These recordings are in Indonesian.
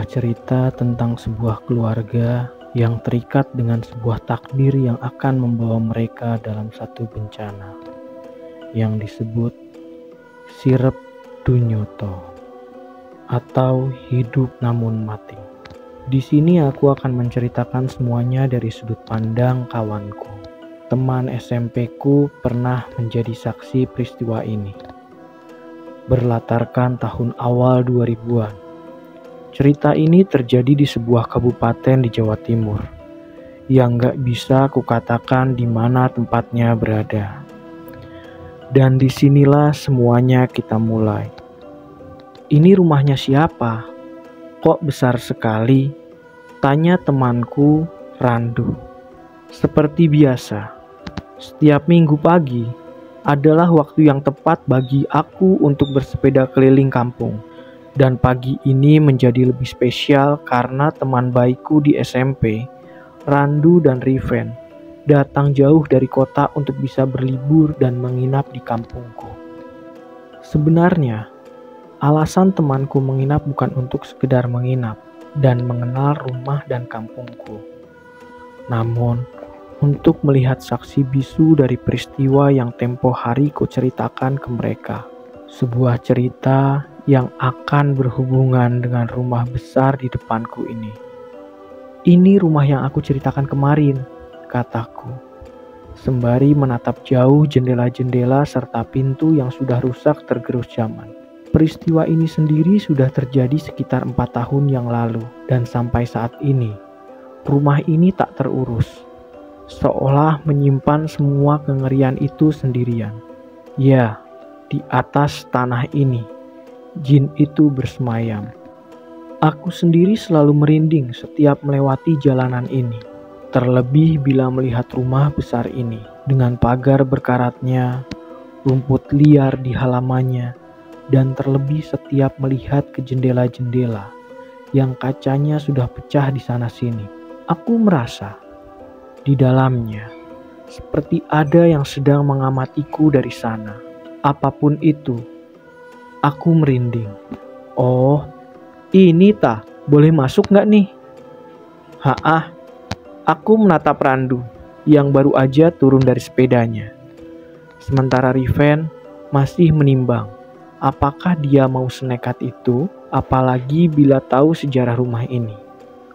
sebuah cerita tentang sebuah keluarga yang terikat dengan sebuah takdir yang akan membawa mereka dalam satu bencana yang disebut Sirep Dunyoto atau hidup namun mati. Di sini aku akan menceritakan semuanya dari sudut pandang kawanku. Teman SMP-ku pernah menjadi saksi peristiwa ini. Berlatarkan tahun awal 2000-an. Cerita ini terjadi di sebuah kabupaten di Jawa Timur yang gak bisa kukatakan di mana tempatnya berada. Dan disinilah semuanya kita mulai. Ini rumahnya siapa? Kok besar sekali? Tanya temanku Randu. Seperti biasa, setiap minggu pagi adalah waktu yang tepat bagi aku untuk bersepeda keliling kampung. Dan pagi ini menjadi lebih spesial karena teman baikku di SMP, Randu dan Riven, datang jauh dari kota untuk bisa berlibur dan menginap di kampungku. Sebenarnya, alasan temanku menginap bukan untuk sekedar menginap dan mengenal rumah dan kampungku, namun untuk melihat saksi bisu dari peristiwa yang tempo hari kuceritakan ke mereka. Sebuah cerita yang akan berhubungan dengan rumah besar di depanku ini. Ini rumah yang aku ceritakan kemarin, kataku, sembari menatap jauh jendela-jendela serta pintu yang sudah rusak tergerus zaman. Peristiwa ini sendiri sudah terjadi sekitar 4 tahun yang lalu, dan sampai saat ini, rumah ini tak terurus, seolah menyimpan semua kengerian itu sendirian. Ya, di atas tanah ini, jin itu bersemayam. Aku sendiri selalu merinding setiap melewati jalanan ini, terlebih bila melihat rumah besar ini dengan pagar berkaratnya, rumput liar di halamannya, dan terlebih setiap melihat ke jendela-jendela yang kacanya sudah pecah di sana-sini. Aku merasa di dalamnya seperti ada yang sedang mengamatiku dari sana. Apapun itu, aku merinding. Oh, ini tah, boleh masuk nggak nih? Haah, aku menatap Randu yang baru aja turun dari sepedanya. Sementara Riven masih menimbang apakah dia mau senekat itu, apalagi bila tahu sejarah rumah ini.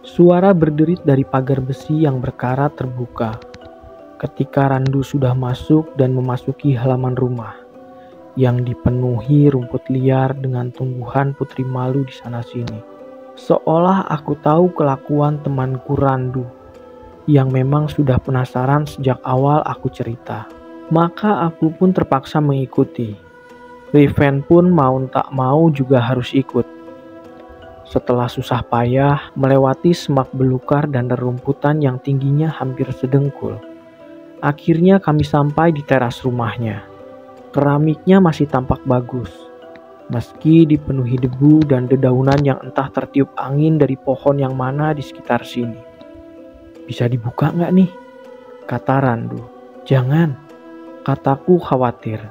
Suara berderit dari pagar besi yang berkarat terbuka ketika Randu sudah masuk dan memasuki halaman rumah yang dipenuhi rumput liar dengan tumbuhan putri malu di sana-sini. Seolah aku tahu kelakuan temanku Randu yang memang sudah penasaran sejak awal aku cerita. Maka aku pun terpaksa mengikuti. Riven pun mau tak mau juga harus ikut. Setelah susah payah melewati semak belukar dan rerumputan yang tingginya hampir sedengkul, akhirnya kami sampai di teras rumahnya. Keramiknya masih tampak bagus, meski dipenuhi debu dan dedaunan yang entah tertiup angin dari pohon yang mana di sekitar sini. Bisa dibuka nggak nih? Kata Randu. Jangan, kataku khawatir.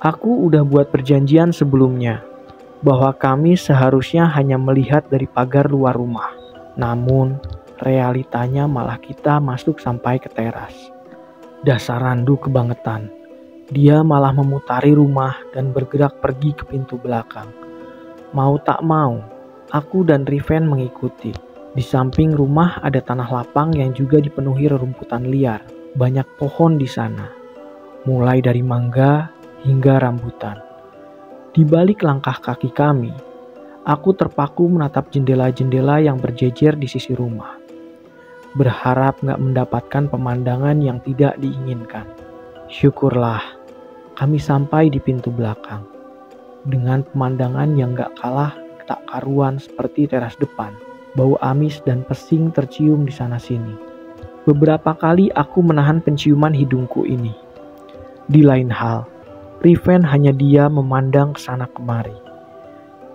Aku udah buat perjanjian sebelumnya bahwa kami seharusnya hanya melihat dari pagar luar rumah. Namun, realitanya malah kita masuk sampai ke teras. Dasar Randu kebangetan. Dia malah memutari rumah dan bergerak pergi ke pintu belakang. Mau tak mau, aku dan Riven mengikuti. Di samping rumah ada tanah lapang yang juga dipenuhi rerumputan liar. Banyak pohon di sana, mulai dari mangga hingga rambutan. Di balik langkah kaki kami, aku terpaku menatap jendela-jendela yang berjejer di sisi rumah. Berharap gak mendapatkan pemandangan yang tidak diinginkan. Syukurlah, kami sampai di pintu belakang dengan pemandangan yang gak kalah tak karuan seperti teras depan. Bau amis dan pesing tercium di sana-sini. Beberapa kali aku menahan penciuman hidungku ini. Di lain hal, Riven hanya dia memandang ke sana kemari.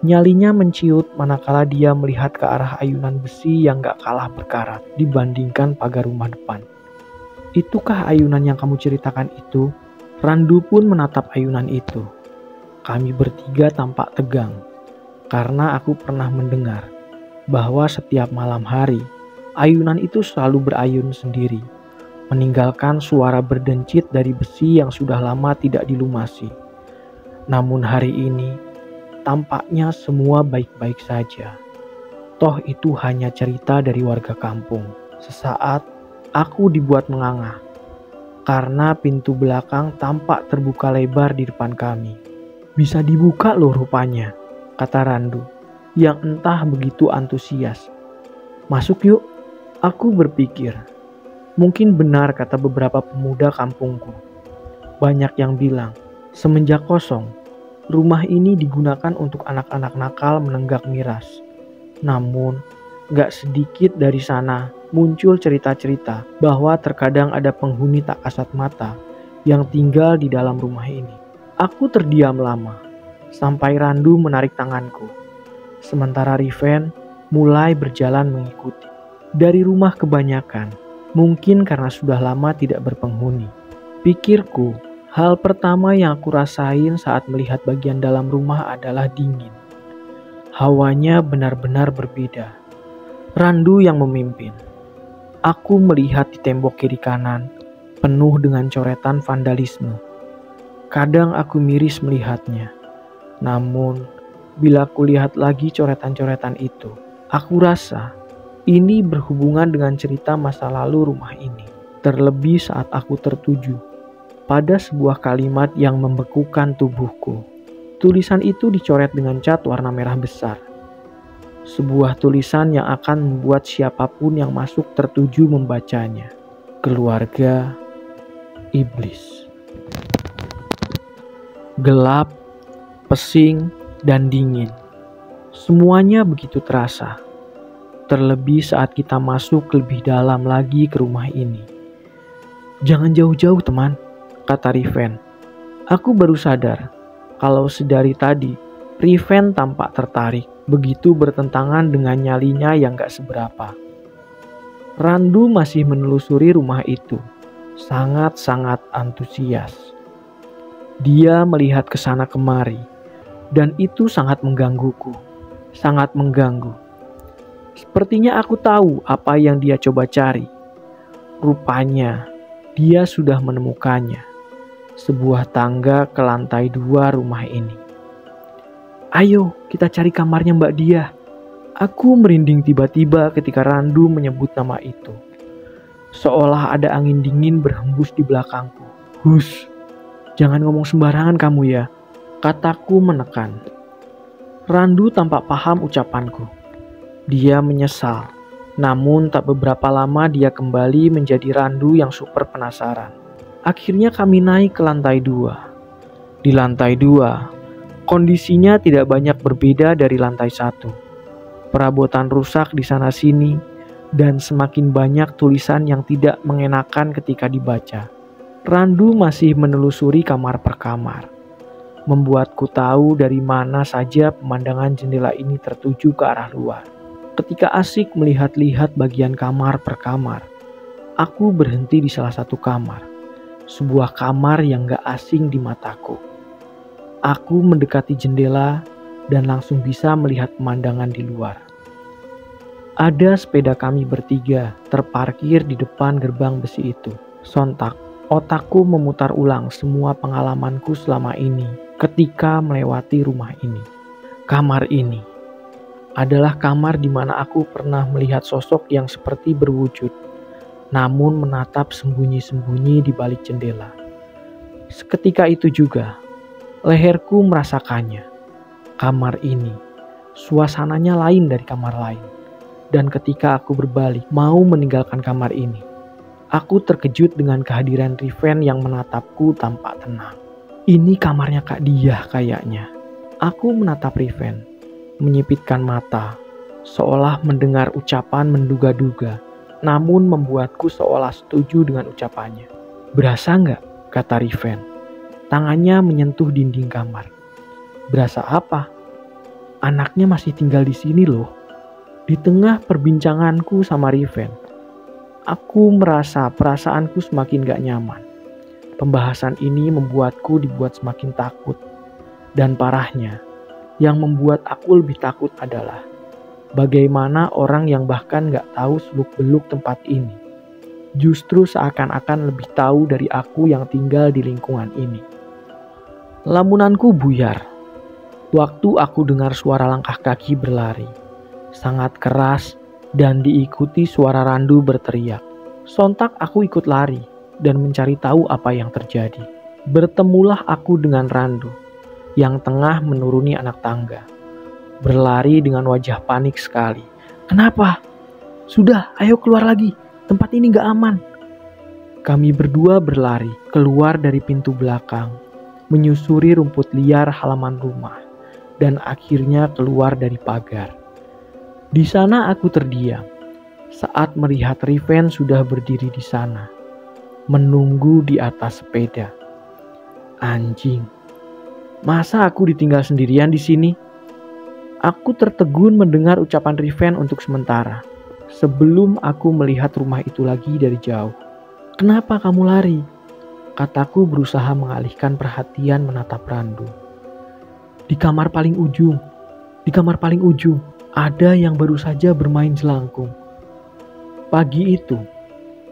Nyalinya menciut manakala dia melihat ke arah ayunan besi yang gak kalah berkarat dibandingkan pagar rumah depan. Itukah ayunan yang kamu ceritakan itu? Randu pun menatap ayunan itu. Kami bertiga tampak tegang, karena aku pernah mendengar bahwa setiap malam hari, ayunan itu selalu berayun sendiri, meninggalkan suara berdencit dari besi yang sudah lama tidak dilumasi. Namun hari ini, tampaknya semua baik-baik saja. Toh itu hanya cerita dari warga kampung. Sesaat, aku dibuat menganga, karena pintu belakang tampak terbuka lebar di depan kami. "Bisa dibuka loh rupanya," kata Randu, yang entah begitu antusias. "Masuk yuk," aku berpikir. Mungkin benar kata beberapa pemuda kampungku. Banyak yang bilang, semenjak kosong, rumah ini digunakan untuk anak-anak nakal menenggak miras. Namun, gak sedikit dari sana muncul cerita-cerita bahwa terkadang ada penghuni tak kasat mata yang tinggal di dalam rumah ini. Aku terdiam lama, sampai Randu menarik tanganku. Sementara Riven mulai berjalan mengikuti. Dari rumah kebanyakan, mungkin karena sudah lama tidak berpenghuni. Pikirku, hal pertama yang aku rasain saat melihat bagian dalam rumah adalah dingin. Hawanya benar-benar berbeda. Randu yang memimpin. Aku melihat di tembok kiri kanan, penuh dengan coretan vandalisme. Kadang aku miris melihatnya. Namun, bila aku lihat lagi coretan-coretan itu, aku rasa ini berhubungan dengan cerita masa lalu rumah ini. Terlebih saat aku tertuju pada sebuah kalimat yang membekukan tubuhku. Tulisan itu dicoret dengan cat warna merah besar. Sebuah tulisan yang akan membuat siapapun yang masuk tertuju membacanya. Keluarga iblis. Gelap, pesing, dan dingin. Semuanya begitu terasa. Terlebih saat kita masuk lebih dalam lagi ke rumah ini. "Jangan jauh-jauh teman," kata Riven. Aku baru sadar kalau sedari tadi Riven tampak tertarik, begitu bertentangan dengan nyalinya yang gak seberapa. Randu masih menelusuri rumah itu, sangat-sangat antusias. Dia melihat ke sana kemari, dan itu sangat menggangguku, sangat mengganggu. Sepertinya aku tahu apa yang dia coba cari. Rupanya, dia sudah menemukannya. Sebuah tangga ke lantai 2 rumah ini. "Ayo, kita cari kamarnya Mbak Dia." Aku merinding tiba-tiba ketika Randu menyebut nama itu. Seolah ada angin dingin berhembus di belakangku. "Hush, jangan ngomong sembarangan kamu ya," kataku menekan. Randu tampak paham ucapanku. Dia menyesal, namun tak beberapa lama dia kembali menjadi Randu yang super penasaran. Akhirnya kami naik ke lantai 2. Di lantai 2, kondisinya tidak banyak berbeda dari lantai 1. Perabotan rusak di sana-sini, dan semakin banyak tulisan yang tidak mengenakan ketika dibaca. Randu masih menelusuri kamar per kamar, membuatku tahu dari mana saja pemandangan jendela ini tertuju ke arah luar. Ketika asik melihat-lihat bagian kamar per kamar, aku berhenti di salah satu kamar. Sebuah kamar yang gak asing di mataku. Aku mendekati jendela dan langsung bisa melihat pemandangan di luar. Ada sepeda kami bertiga terparkir di depan gerbang besi itu. Sontak, otakku memutar ulang semua pengalamanku selama ini ketika melewati rumah ini. Kamar ini adalah kamar di mana aku pernah melihat sosok yang seperti berwujud, namun menatap sembunyi-sembunyi di balik jendela. Seketika itu juga, leherku merasakannya. Kamar ini, suasananya lain dari kamar lain. Dan ketika aku berbalik mau meninggalkan kamar ini, aku terkejut dengan kehadiran Riven yang menatapku tampak tenang. "Ini kamarnya Kak Dia kayaknya." Aku menatap Riven, menyipitkan mata, seolah mendengar ucapan menduga-duga, namun membuatku seolah setuju dengan ucapannya. "Berasa nggak?" kata Riven. Tangannya menyentuh dinding kamar. "Berasa apa? Anaknya masih tinggal di sini loh." Di tengah perbincanganku sama Riven, aku merasa perasaanku semakin gak nyaman. Pembahasan ini membuatku dibuat semakin takut. Dan parahnya, yang membuat aku lebih takut adalah Bagaimana orang yang bahkan gak tahu seluk-beluk tempat ini justru seakan-akan lebih tahu dari aku yang tinggal di lingkungan ini. Lamunanku buyar waktu aku dengar suara langkah kaki berlari, sangat keras dan diikuti suara Randu berteriak. Sontak aku ikut lari dan mencari tahu apa yang terjadi. Bertemulah aku dengan Randu yang tengah menuruni anak tangga, berlari dengan wajah panik sekali. "Kenapa? Sudah, ayo keluar lagi. Tempat ini gak aman." Kami berdua berlari keluar dari pintu belakang, menyusuri rumput liar halaman rumah, dan akhirnya keluar dari pagar. Di sana aku terdiam saat melihat Riven sudah berdiri di sana, menunggu di atas sepeda. Anjing, masa aku ditinggal sendirian di sini? Aku tertegun mendengar ucapan Riven untuk sementara, sebelum aku melihat rumah itu lagi dari jauh. "Kenapa kamu lari?" kataku berusaha mengalihkan perhatian menatap Randu. Di kamar paling ujung, ada yang baru saja bermain jelangkung. Pagi itu,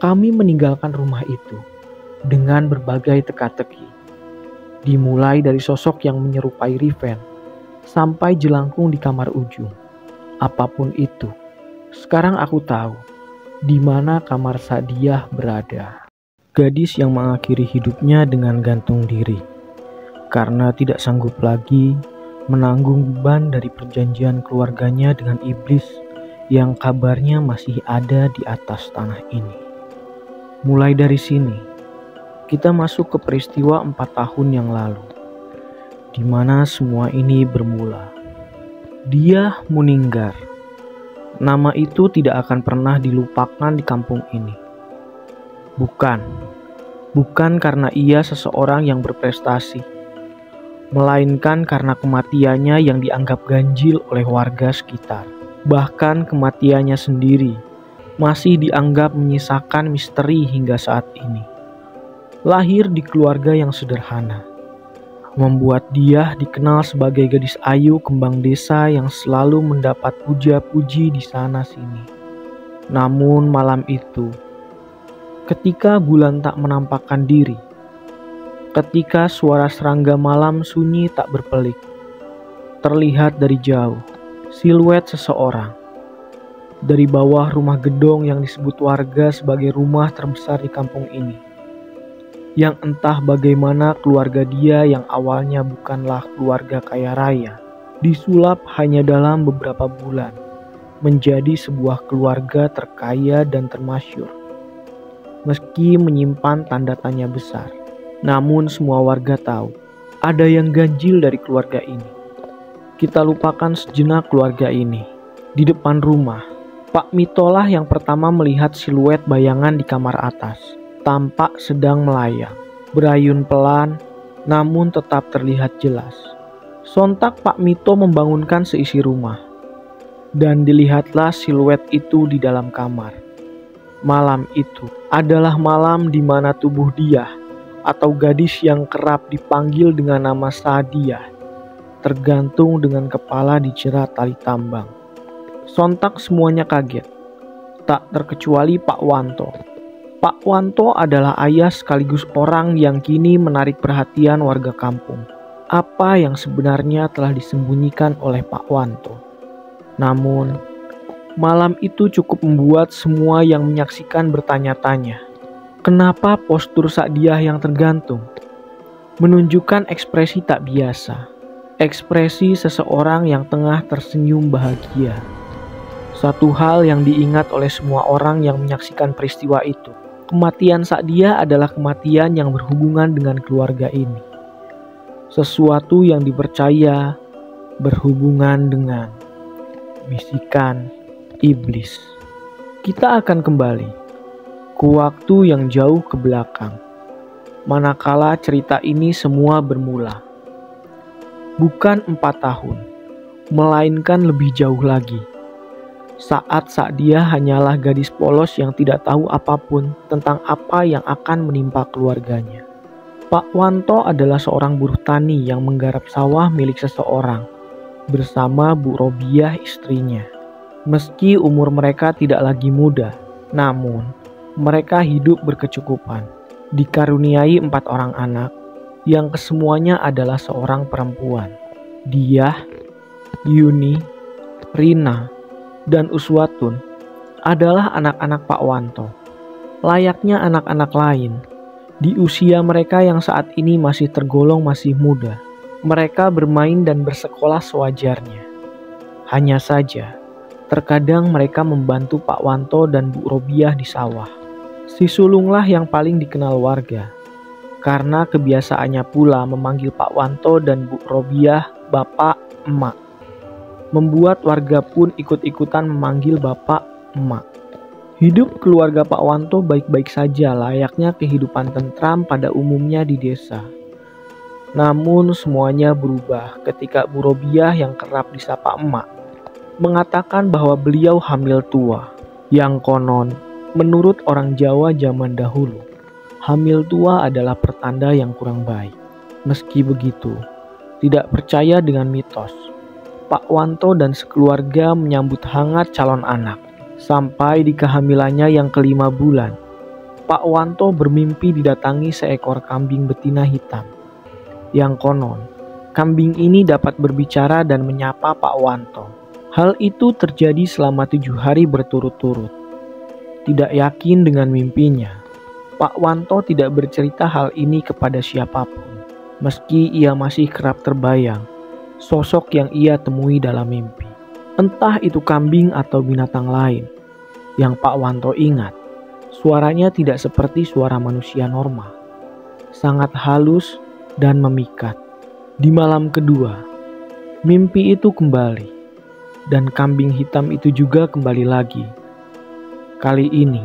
kami meninggalkan rumah itu dengan berbagai teka-teki. Dimulai dari sosok yang menyerupai Riven, sampai jelangkung di kamar ujung. Apapun itu, sekarang aku tahu di mana kamar Sadiah berada. Gadis yang mengakhiri hidupnya dengan gantung diri, karena tidak sanggup lagi menanggung beban dari perjanjian keluarganya dengan iblis yang kabarnya masih ada di atas tanah ini. Mulai dari sini, kita masuk ke peristiwa 4 tahun yang lalu, di mana semua ini bermula. Dia Muninggar. Nama itu tidak akan pernah dilupakan di kampung ini. Bukan karena ia seseorang yang berprestasi, melainkan karena kematiannya yang dianggap ganjil oleh warga sekitar. Bahkan kematiannya sendiri masih dianggap menyisakan misteri hingga saat ini. Lahir di keluarga yang sederhana, membuat dia dikenal sebagai gadis ayu kembang desa yang selalu mendapat puja-puji di sana-sini. Namun malam itu, ketika bulan tak menampakkan diri, ketika suara serangga malam sunyi tak berpelik, terlihat dari jauh siluet seseorang dari bawah rumah gedong yang disebut warga sebagai rumah terbesar di kampung ini. Yang entah bagaimana keluarga dia yang awalnya bukanlah keluarga kaya raya, disulap hanya dalam beberapa bulan menjadi sebuah keluarga terkaya dan termasyhur. Meski menyimpan tanda tanya besar, namun semua warga tahu ada yang ganjil dari keluarga ini. Kita lupakan sejenak keluarga ini. Di depan rumah, Pak Mitolah yang pertama melihat siluet bayangan di kamar atas, tampak sedang melayang, berayun pelan, namun tetap terlihat jelas. Sontak Pak Mito membangunkan seisi rumah, dan dilihatlah siluet itu di dalam kamar. Malam itu adalah malam di mana tubuh dia, atau gadis yang kerap dipanggil dengan nama Sadiah, tergantung dengan kepala dijerat tali tambang. Sontak semuanya kaget, tak terkecuali Pak Wanto. Pak Wanto adalah ayah sekaligus orang yang kini menarik perhatian warga kampung. Apa yang sebenarnya telah disembunyikan oleh Pak Wanto? Namun, malam itu cukup membuat semua yang menyaksikan bertanya-tanya. Kenapa postur Sadiah yang tergantung menunjukkan ekspresi tak biasa? Ekspresi seseorang yang tengah tersenyum bahagia. Suatu hal yang diingat oleh semua orang yang menyaksikan peristiwa itu. Kematian Sadiah adalah kematian yang berhubungan dengan keluarga ini. Sesuatu yang dipercaya berhubungan dengan bisikan iblis. Kita akan kembali ke waktu yang jauh ke belakang, manakala cerita ini semua bermula. Bukan 4 tahun, melainkan lebih jauh lagi. Saat Sadiah hanyalah gadis polos yang tidak tahu apapun tentang apa yang akan menimpa keluarganya. Pak Wanto adalah seorang buruh tani yang menggarap sawah milik seseorang bersama Bu Robiah istrinya. Meski umur mereka tidak lagi muda, namun mereka hidup berkecukupan, dikaruniai 4 orang anak, yang kesemuanya adalah seorang perempuan. Diah, Yuni, Rina, dan Uswatun adalah anak-anak Pak Wanto. Layaknya anak-anak lain, di usia mereka yang saat ini masih tergolong masih muda, mereka bermain dan bersekolah sewajarnya. Hanya saja, terkadang mereka membantu Pak Wanto dan Bu Robiah di sawah. Si sulunglah yang paling dikenal warga, karena kebiasaannya pula memanggil Pak Wanto dan Bu Robiah Bapak, Emak. Membuat warga pun ikut-ikutan memanggil Bapak, Emak. Hidup keluarga Pak Wanto baik-baik saja, layaknya kehidupan tentram pada umumnya di desa. Namun semuanya berubah ketika Bu Robiah yang kerap disapa Emak mengatakan bahwa beliau hamil tua, yang konon menurut orang Jawa zaman dahulu, hamil tua adalah pertanda yang kurang baik. Meski begitu, tidak percaya dengan mitos, Pak Wanto dan sekeluarga menyambut hangat calon anak. Sampai di kehamilannya yang ke-5 bulan, Pak Wanto bermimpi didatangi seekor kambing betina hitam. Yang konon, kambing ini dapat berbicara dan menyapa Pak Wanto. Hal itu terjadi selama 7 hari berturut-turut. Tidak yakin dengan mimpinya, Pak Wanto tidak bercerita hal ini kepada siapapun, meski ia masih kerap terbayang sosok yang ia temui dalam mimpi. Entah itu kambing atau binatang lain, yang Pak Wanto ingat, suaranya tidak seperti suara manusia normal, sangat halus dan memikat. Di malam kedua, mimpi itu kembali. Dan kambing hitam itu juga kembali lagi. Kali ini,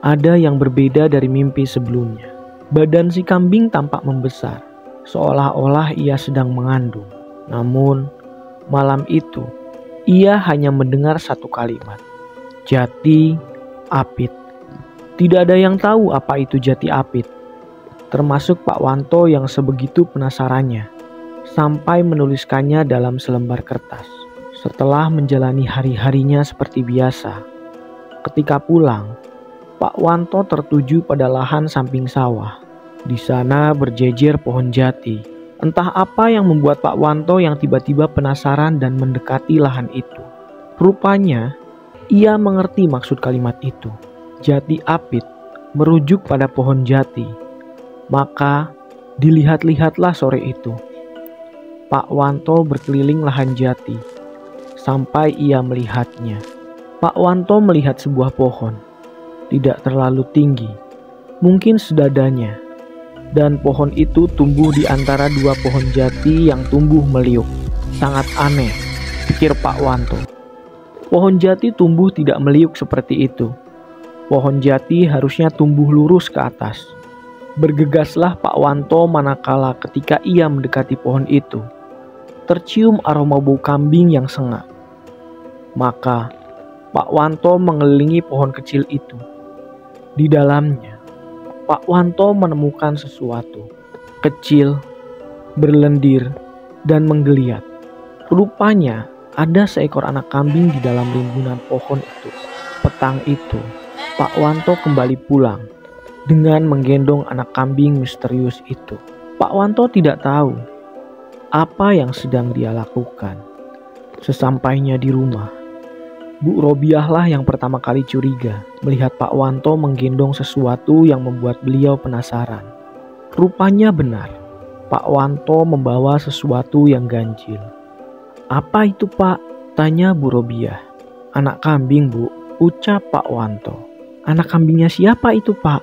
ada yang berbeda dari mimpi sebelumnya. Badan si kambing tampak membesar, seolah-olah ia sedang mengandung. Namun, malam itu, ia hanya mendengar satu kalimat, Jati Apit. Tidak ada yang tahu apa itu Jati Apit, termasuk Pak Wanto yang sebegitu penasarannya, sampai menuliskannya dalam selembar kertas. Setelah menjalani hari-harinya seperti biasa, ketika pulang, Pak Wanto tertuju pada lahan samping sawah. Di sana berjejer pohon jati. Entah apa yang membuat Pak Wanto yang tiba-tiba penasaran dan mendekati lahan itu. Rupanya, ia mengerti maksud kalimat itu. Jati Apit merujuk pada pohon jati. Maka, dilihat-lihatlah sore itu. Pak Wanto berkeliling lahan jati sampai ia melihatnya. Pak Wanto melihat sebuah pohon, tidak terlalu tinggi, mungkin sedadanya, dan pohon itu tumbuh di antara 2 pohon jati yang tumbuh meliuk. Sangat aneh, pikir Pak Wanto. Pohon jati tumbuh tidak meliuk seperti itu. Pohon jati harusnya tumbuh lurus ke atas. Bergegaslah Pak Wanto manakala ketika ia mendekati pohon itu, tercium aroma bau kambing yang sengat. Maka Pak Wanto mengelilingi pohon kecil itu. Di dalamnya, Pak Wanto menemukan sesuatu kecil, berlendir, dan menggeliat. Rupanya ada seekor anak kambing di dalam rimbunan pohon itu. Petang itu, Pak Wanto kembali pulang dengan menggendong anak kambing misterius itu. Pak Wanto tidak tahu apa yang sedang dia lakukan. Sesampainya di rumah, Bu Robiahlah yang pertama kali curiga melihat Pak Wanto menggendong sesuatu yang membuat beliau penasaran. Rupanya benar, Pak Wanto membawa sesuatu yang ganjil. Apa itu, Pak? Tanya Bu Robiah. Anak kambing, Bu, ucap Pak Wanto. Anak kambingnya siapa itu, Pak?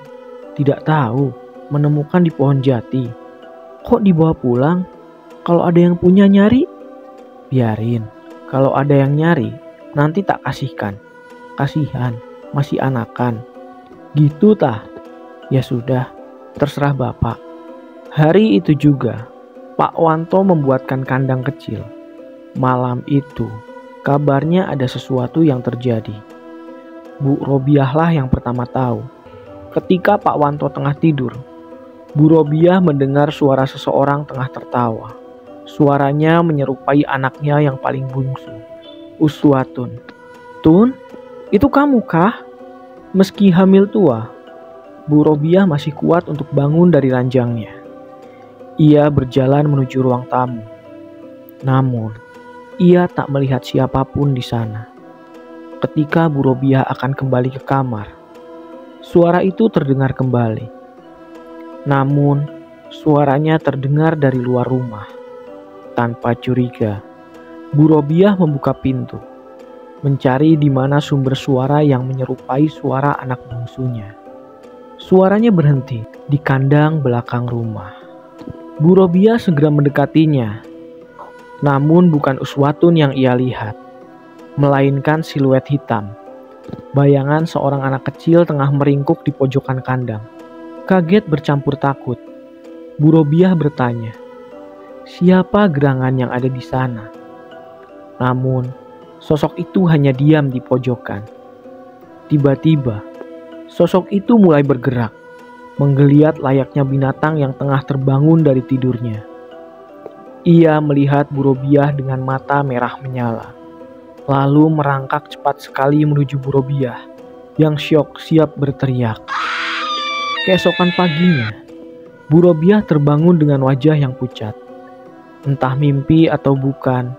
Tidak tahu, menemukan di pohon jati. Kok dibawa pulang? Kalau ada yang punya nyari? Biarin, kalau ada yang nyari nanti tak kasihkan. Kasihan, masih anakan. Gitu tah? Ya sudah, terserah Bapak. Hari itu juga, Pak Wanto membuatkan kandang kecil. Malam itu, kabarnya ada sesuatu yang terjadi. Bu Robiahlah yang pertama tahu. Ketika Pak Wanto tengah tidur, Bu Robiah mendengar suara seseorang tengah tertawa. Suaranya menyerupai anaknya yang paling bungsu, Uswatun. Tun, itu kamu kah? Meski hamil tua, Bu Robiah masih kuat untuk bangun dari ranjangnya. Ia berjalan menuju ruang tamu. Namun, ia tak melihat siapapun di sana. Ketika Bu Robiah akan kembali ke kamar, suara itu terdengar kembali. Namun, suaranya terdengar dari luar rumah. Tanpa curiga, Bu Robiah membuka pintu, mencari di mana sumber suara yang menyerupai suara anak bungsunya. Suaranya berhenti di kandang belakang rumah. Bu Robiah segera mendekatinya. Namun bukan Uswatun yang ia lihat, melainkan siluet hitam. Bayangan seorang anak kecil tengah meringkuk di pojokan kandang. Kaget bercampur takut, Bu Robiah bertanya, siapa gerangan yang ada di sana? Namun, sosok itu hanya diam di pojokan. Tiba-tiba, sosok itu mulai bergerak, menggeliat layaknya binatang yang tengah terbangun dari tidurnya. Ia melihat Bu Robiah dengan mata merah menyala, lalu merangkak cepat sekali menuju Bu Robiah yang syok siap berteriak. Keesokan paginya, Bu Robiah terbangun dengan wajah yang pucat. Entah mimpi atau bukan,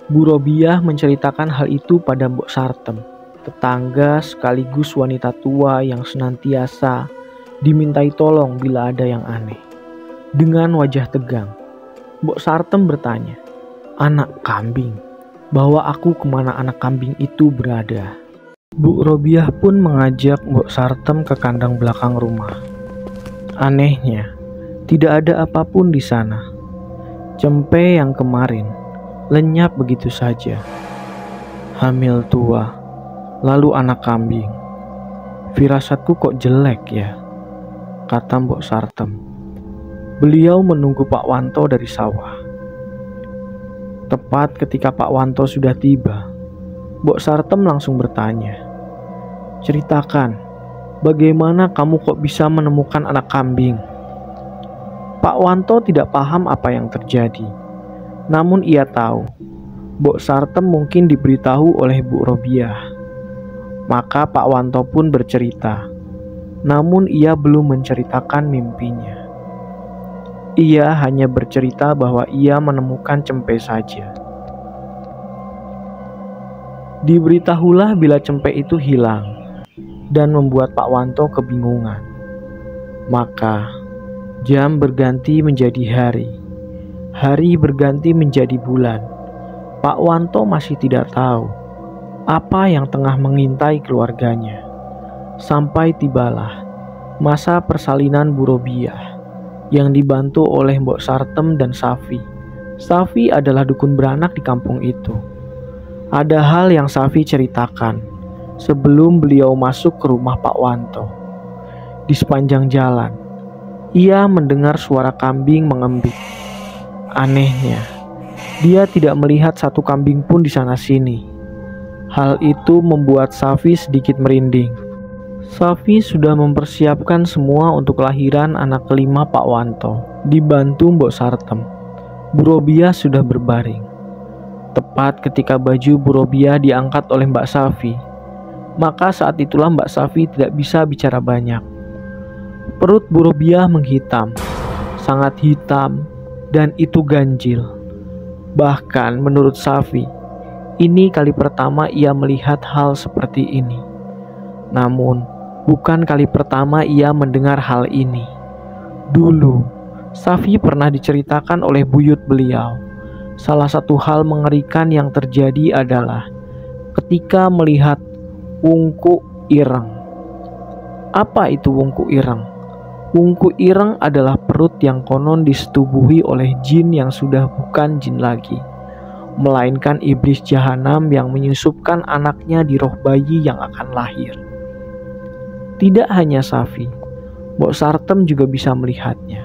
Bu Robiah menceritakan hal itu pada Mbok Sartem, tetangga sekaligus wanita tua yang senantiasa dimintai tolong bila ada yang aneh. Dengan wajah tegang, Mbok Sartem bertanya, "Anak kambing, bawa aku kemana anak kambing itu berada?" Bu Robiah pun mengajak Mbok Sartem ke kandang belakang rumah. Anehnya, tidak ada apapun di sana. Cempe yang kemarin lenyap begitu saja. Hamil tua, lalu anak kambing. Firasatku kok jelek ya, kata Mbok Sartem. Beliau menunggu Pak Wanto dari sawah. Tepat ketika Pak Wanto sudah tiba, Mbok Sartem langsung bertanya, "Ceritakan, bagaimana kamu kok bisa menemukan anak kambing?" Pak Wanto tidak paham apa yang terjadi. Namun ia tahu, Mbok Sartem mungkin diberitahu oleh Bu Robiah. Maka Pak Wanto pun bercerita, namun ia belum menceritakan mimpinya. Ia hanya bercerita bahwa ia menemukan cempe saja. Diberitahulah bila cempe itu hilang, dan membuat Pak Wanto kebingungan. Maka, jam berganti menjadi hari. Hari berganti menjadi bulan. Pak Wanto masih tidak tahu apa yang tengah mengintai keluarganya. Sampai tibalah masa persalinan Bu Robiah yang dibantu oleh Mbok Sartem dan Safi. Safi adalah dukun beranak di kampung itu. Ada hal yang Safi ceritakan sebelum beliau masuk ke rumah Pak Wanto. Di sepanjang jalan, ia mendengar suara kambing mengembik. Anehnya, dia tidak melihat satu kambing pun di sana-sini. Hal itu membuat Safi sedikit merinding. Safi sudah mempersiapkan semua untuk kelahiran anak kelima Pak Wanto, dibantu Mbok Sartem. Bu Robiah sudah berbaring. Tepat ketika baju Bu Robiah diangkat oleh Mbak Safi, maka saat itulah Mbak Safi tidak bisa bicara banyak. Perut Bu Robiah menghitam, sangat hitam, dan itu ganjil. Bahkan menurut Safi, ini kali pertama ia melihat hal seperti ini. Namun, bukan kali pertama ia mendengar hal ini. Dulu, Safi pernah diceritakan oleh buyut beliau. Salah satu hal mengerikan yang terjadi adalah ketika melihat wungku ireng. Apa itu wungku ireng? Wungku ireng adalah perut yang konon disetubuhi oleh jin yang sudah bukan jin lagi, melainkan iblis jahanam yang menyusupkan anaknya di roh bayi yang akan lahir. Tidak hanya Safi, Mbok Sartem juga bisa melihatnya.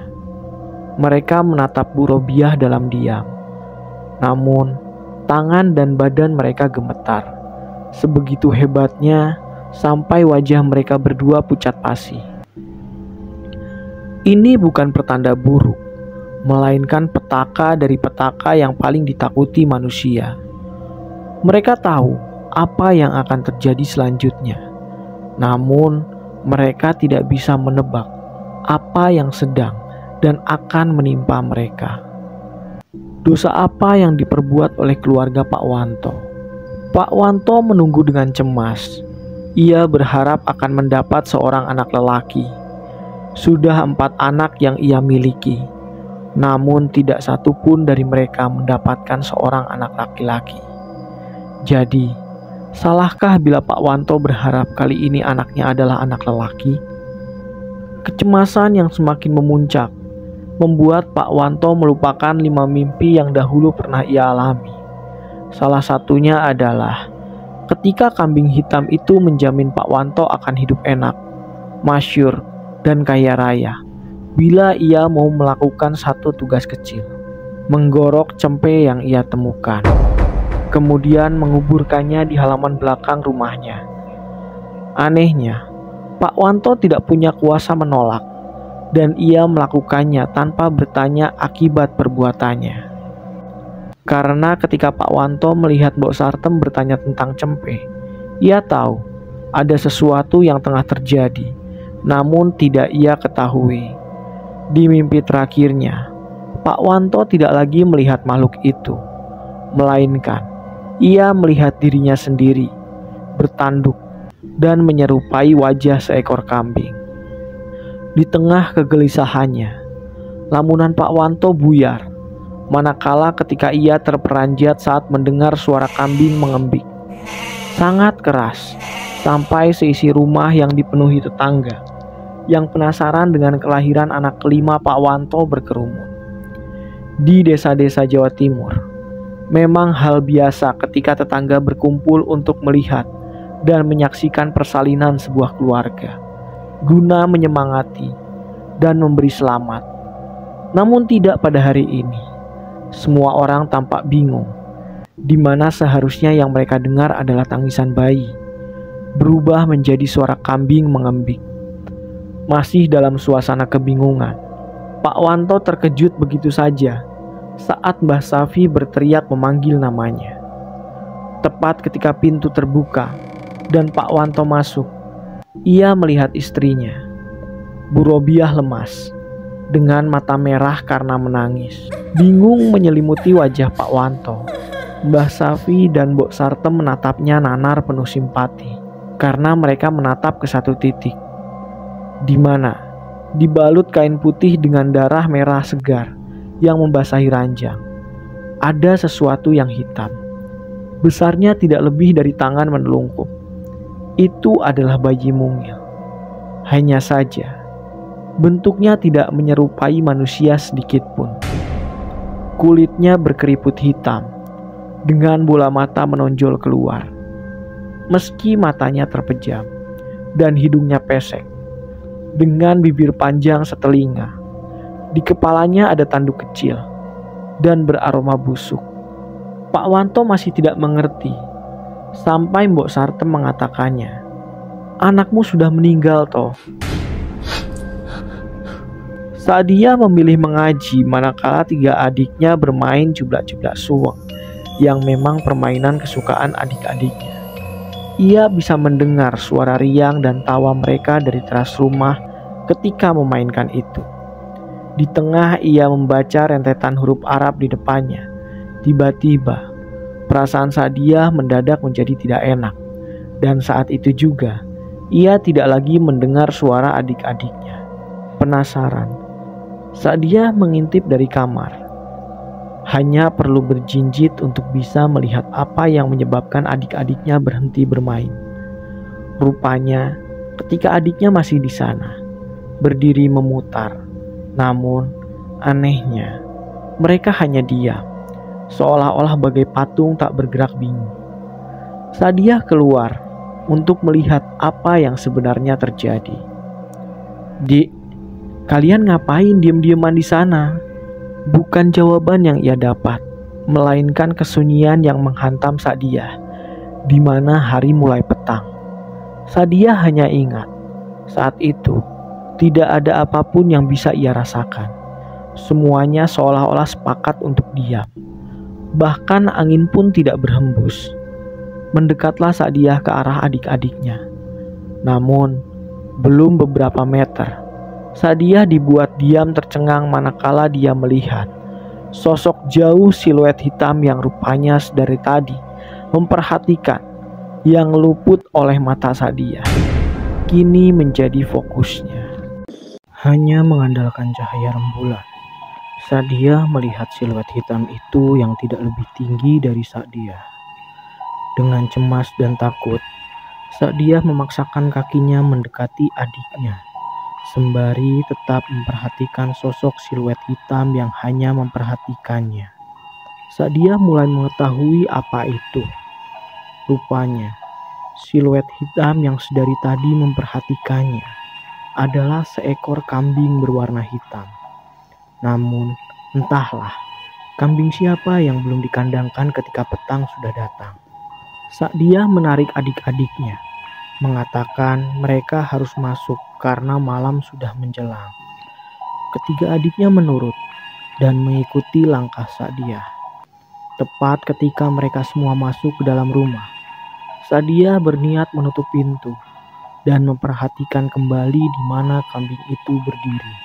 Mereka menatap Bu Robiah dalam diam. Namun, tangan dan badan mereka gemetar. Sebegitu hebatnya, sampai wajah mereka berdua pucat pasi. Ini bukan pertanda buruk, melainkan petaka dari petaka yang paling ditakuti manusia. Mereka tahu apa yang akan terjadi selanjutnya. Namun, mereka tidak bisa menebak apa yang sedang dan akan menimpa mereka. Dosa apa yang diperbuat oleh keluarga Pak Wanto? Pak Wanto menunggu dengan cemas. Ia berharap akan mendapat seorang anak lelaki. Sudah 4 anak yang ia miliki, namun tidak satu pun dari mereka mendapatkan seorang anak laki-laki. Jadi, salahkah bila Pak Wanto berharap kali ini anaknya adalah anak lelaki? Kecemasan yang semakin memuncak membuat Pak Wanto melupakan 5 mimpi yang dahulu pernah ia alami. Salah satunya adalah ketika kambing hitam itu menjamin Pak Wanto akan hidup enak, masyhur, dan kaya raya bila ia mau melakukan satu tugas kecil, menggorok cempe yang ia temukan, kemudian menguburkannya di halaman belakang rumahnya. Anehnya, Pak Wanto tidak punya kuasa menolak, dan ia melakukannya tanpa bertanya akibat perbuatannya. Karena ketika Pak Wanto melihat Mbok Sartem bertanya tentang cempe, ia tahu ada sesuatu yang tengah terjadi, namun tidak ia ketahui. Di mimpi terakhirnya, Pak Wanto tidak lagi melihat makhluk itu, melainkan ia melihat dirinya sendiri, bertanduk, dan menyerupai wajah seekor kambing. Di tengah kegelisahannya, lamunan Pak Wanto buyar, manakala ketika ia terperanjat saat mendengar suara kambing mengembik sangat keras, sampai seisi rumah yang dipenuhi tetangga yang penasaran dengan kelahiran anak kelima Pak Wanto berkerumun. Di desa-desa Jawa Timur, memang hal biasa ketika tetangga berkumpul untuk melihat dan menyaksikan persalinan sebuah keluarga, guna menyemangati dan memberi selamat. Namun tidak pada hari ini. Semua orang tampak bingung, di mana seharusnya yang mereka dengar adalah tangisan bayi, berubah menjadi suara kambing mengembik. Masih dalam suasana kebingungan, Pak Wanto terkejut begitu saja saat Mbah Safi berteriak memanggil namanya. Tepat ketika pintu terbuka dan Pak Wanto masuk, ia melihat istrinya, Bu Robiah, lemas, dengan mata merah karena menangis. Bingung menyelimuti wajah Pak Wanto. Mbah Safi dan Mbok Sartem menatapnya nanar penuh simpati, karena mereka menatap ke satu titik, di mana dibalut kain putih dengan darah merah segar yang membasahi ranjang. Ada sesuatu yang hitam, besarnya tidak lebih dari tangan menelungkup. Itu adalah bayi mungil. Hanya saja, bentuknya tidak menyerupai manusia sedikit pun. Kulitnya berkeriput hitam, dengan bola mata menonjol keluar. Meski matanya terpejam dan hidungnya pesek, dengan bibir panjang setelinga, di kepalanya ada tanduk kecil dan beraroma busuk. Pak Wanto masih tidak mengerti, sampai Mbok Sartem mengatakannya, "Anakmu sudah meninggal toh." Saat dia memilih mengaji, manakala 3 adiknya bermain jublak-jublak suweng, yang memang permainan kesukaan adik-adiknya, ia bisa mendengar suara riang dan tawa mereka dari teras rumah ketika memainkan itu. Di tengah ia membaca rentetan huruf Arab di depannya, tiba-tiba perasaan Sadiah mendadak menjadi tidak enak. Dan saat itu juga ia tidak lagi mendengar suara adik-adiknya. Penasaran, Sadiah mengintip dari kamar. Hanya perlu berjinjit untuk bisa melihat apa yang menyebabkan adik-adiknya berhenti bermain. Rupanya ketika adiknya masih di sana, berdiri memutar. Namun anehnya, mereka hanya diam, seolah-olah bagai patung tak bergerak bingung. Sadiah keluar untuk melihat apa yang sebenarnya terjadi. "Dik, kalian ngapain diam-diaman di sana?" Bukan jawaban yang ia dapat, melainkan kesunyian yang menghantam Sadiah, di mana hari mulai petang. Sadiah hanya ingat, saat itu tidak ada apapun yang bisa ia rasakan. Semuanya seolah-olah sepakat untuk diam. Bahkan angin pun tidak berhembus. Mendekatlah Sa'diyah ke arah adik-adiknya. Namun, belum beberapa meter, Sa'diyah dibuat diam tercengang manakala dia melihat sosok jauh siluet hitam yang rupanya sedari tadi memperhatikan yang luput oleh mata Sa'diyah. Kini menjadi fokusnya. Hanya mengandalkan cahaya rembulan, Sa'diyah melihat siluet hitam itu yang tidak lebih tinggi dari Sa'diyah. Dengan cemas dan takut, Sa'diyah memaksakan kakinya mendekati adiknya, sembari tetap memperhatikan sosok siluet hitam yang hanya memperhatikannya. Sa'diyah mulai mengetahui apa itu. Rupanya, siluet hitam yang sedari tadi memperhatikannya adalah seekor kambing berwarna hitam. Namun, entahlah, kambing siapa yang belum dikandangkan ketika petang sudah datang. Sa'diyah menarik adik-adiknya, mengatakan mereka harus masuk karena malam sudah menjelang. Ketiga adiknya menurut dan mengikuti langkah Sa'diyah. Tepat ketika mereka semua masuk ke dalam rumah, Sa'diyah berniat menutup pintu dan memperhatikan kembali di mana kambing itu berdiri.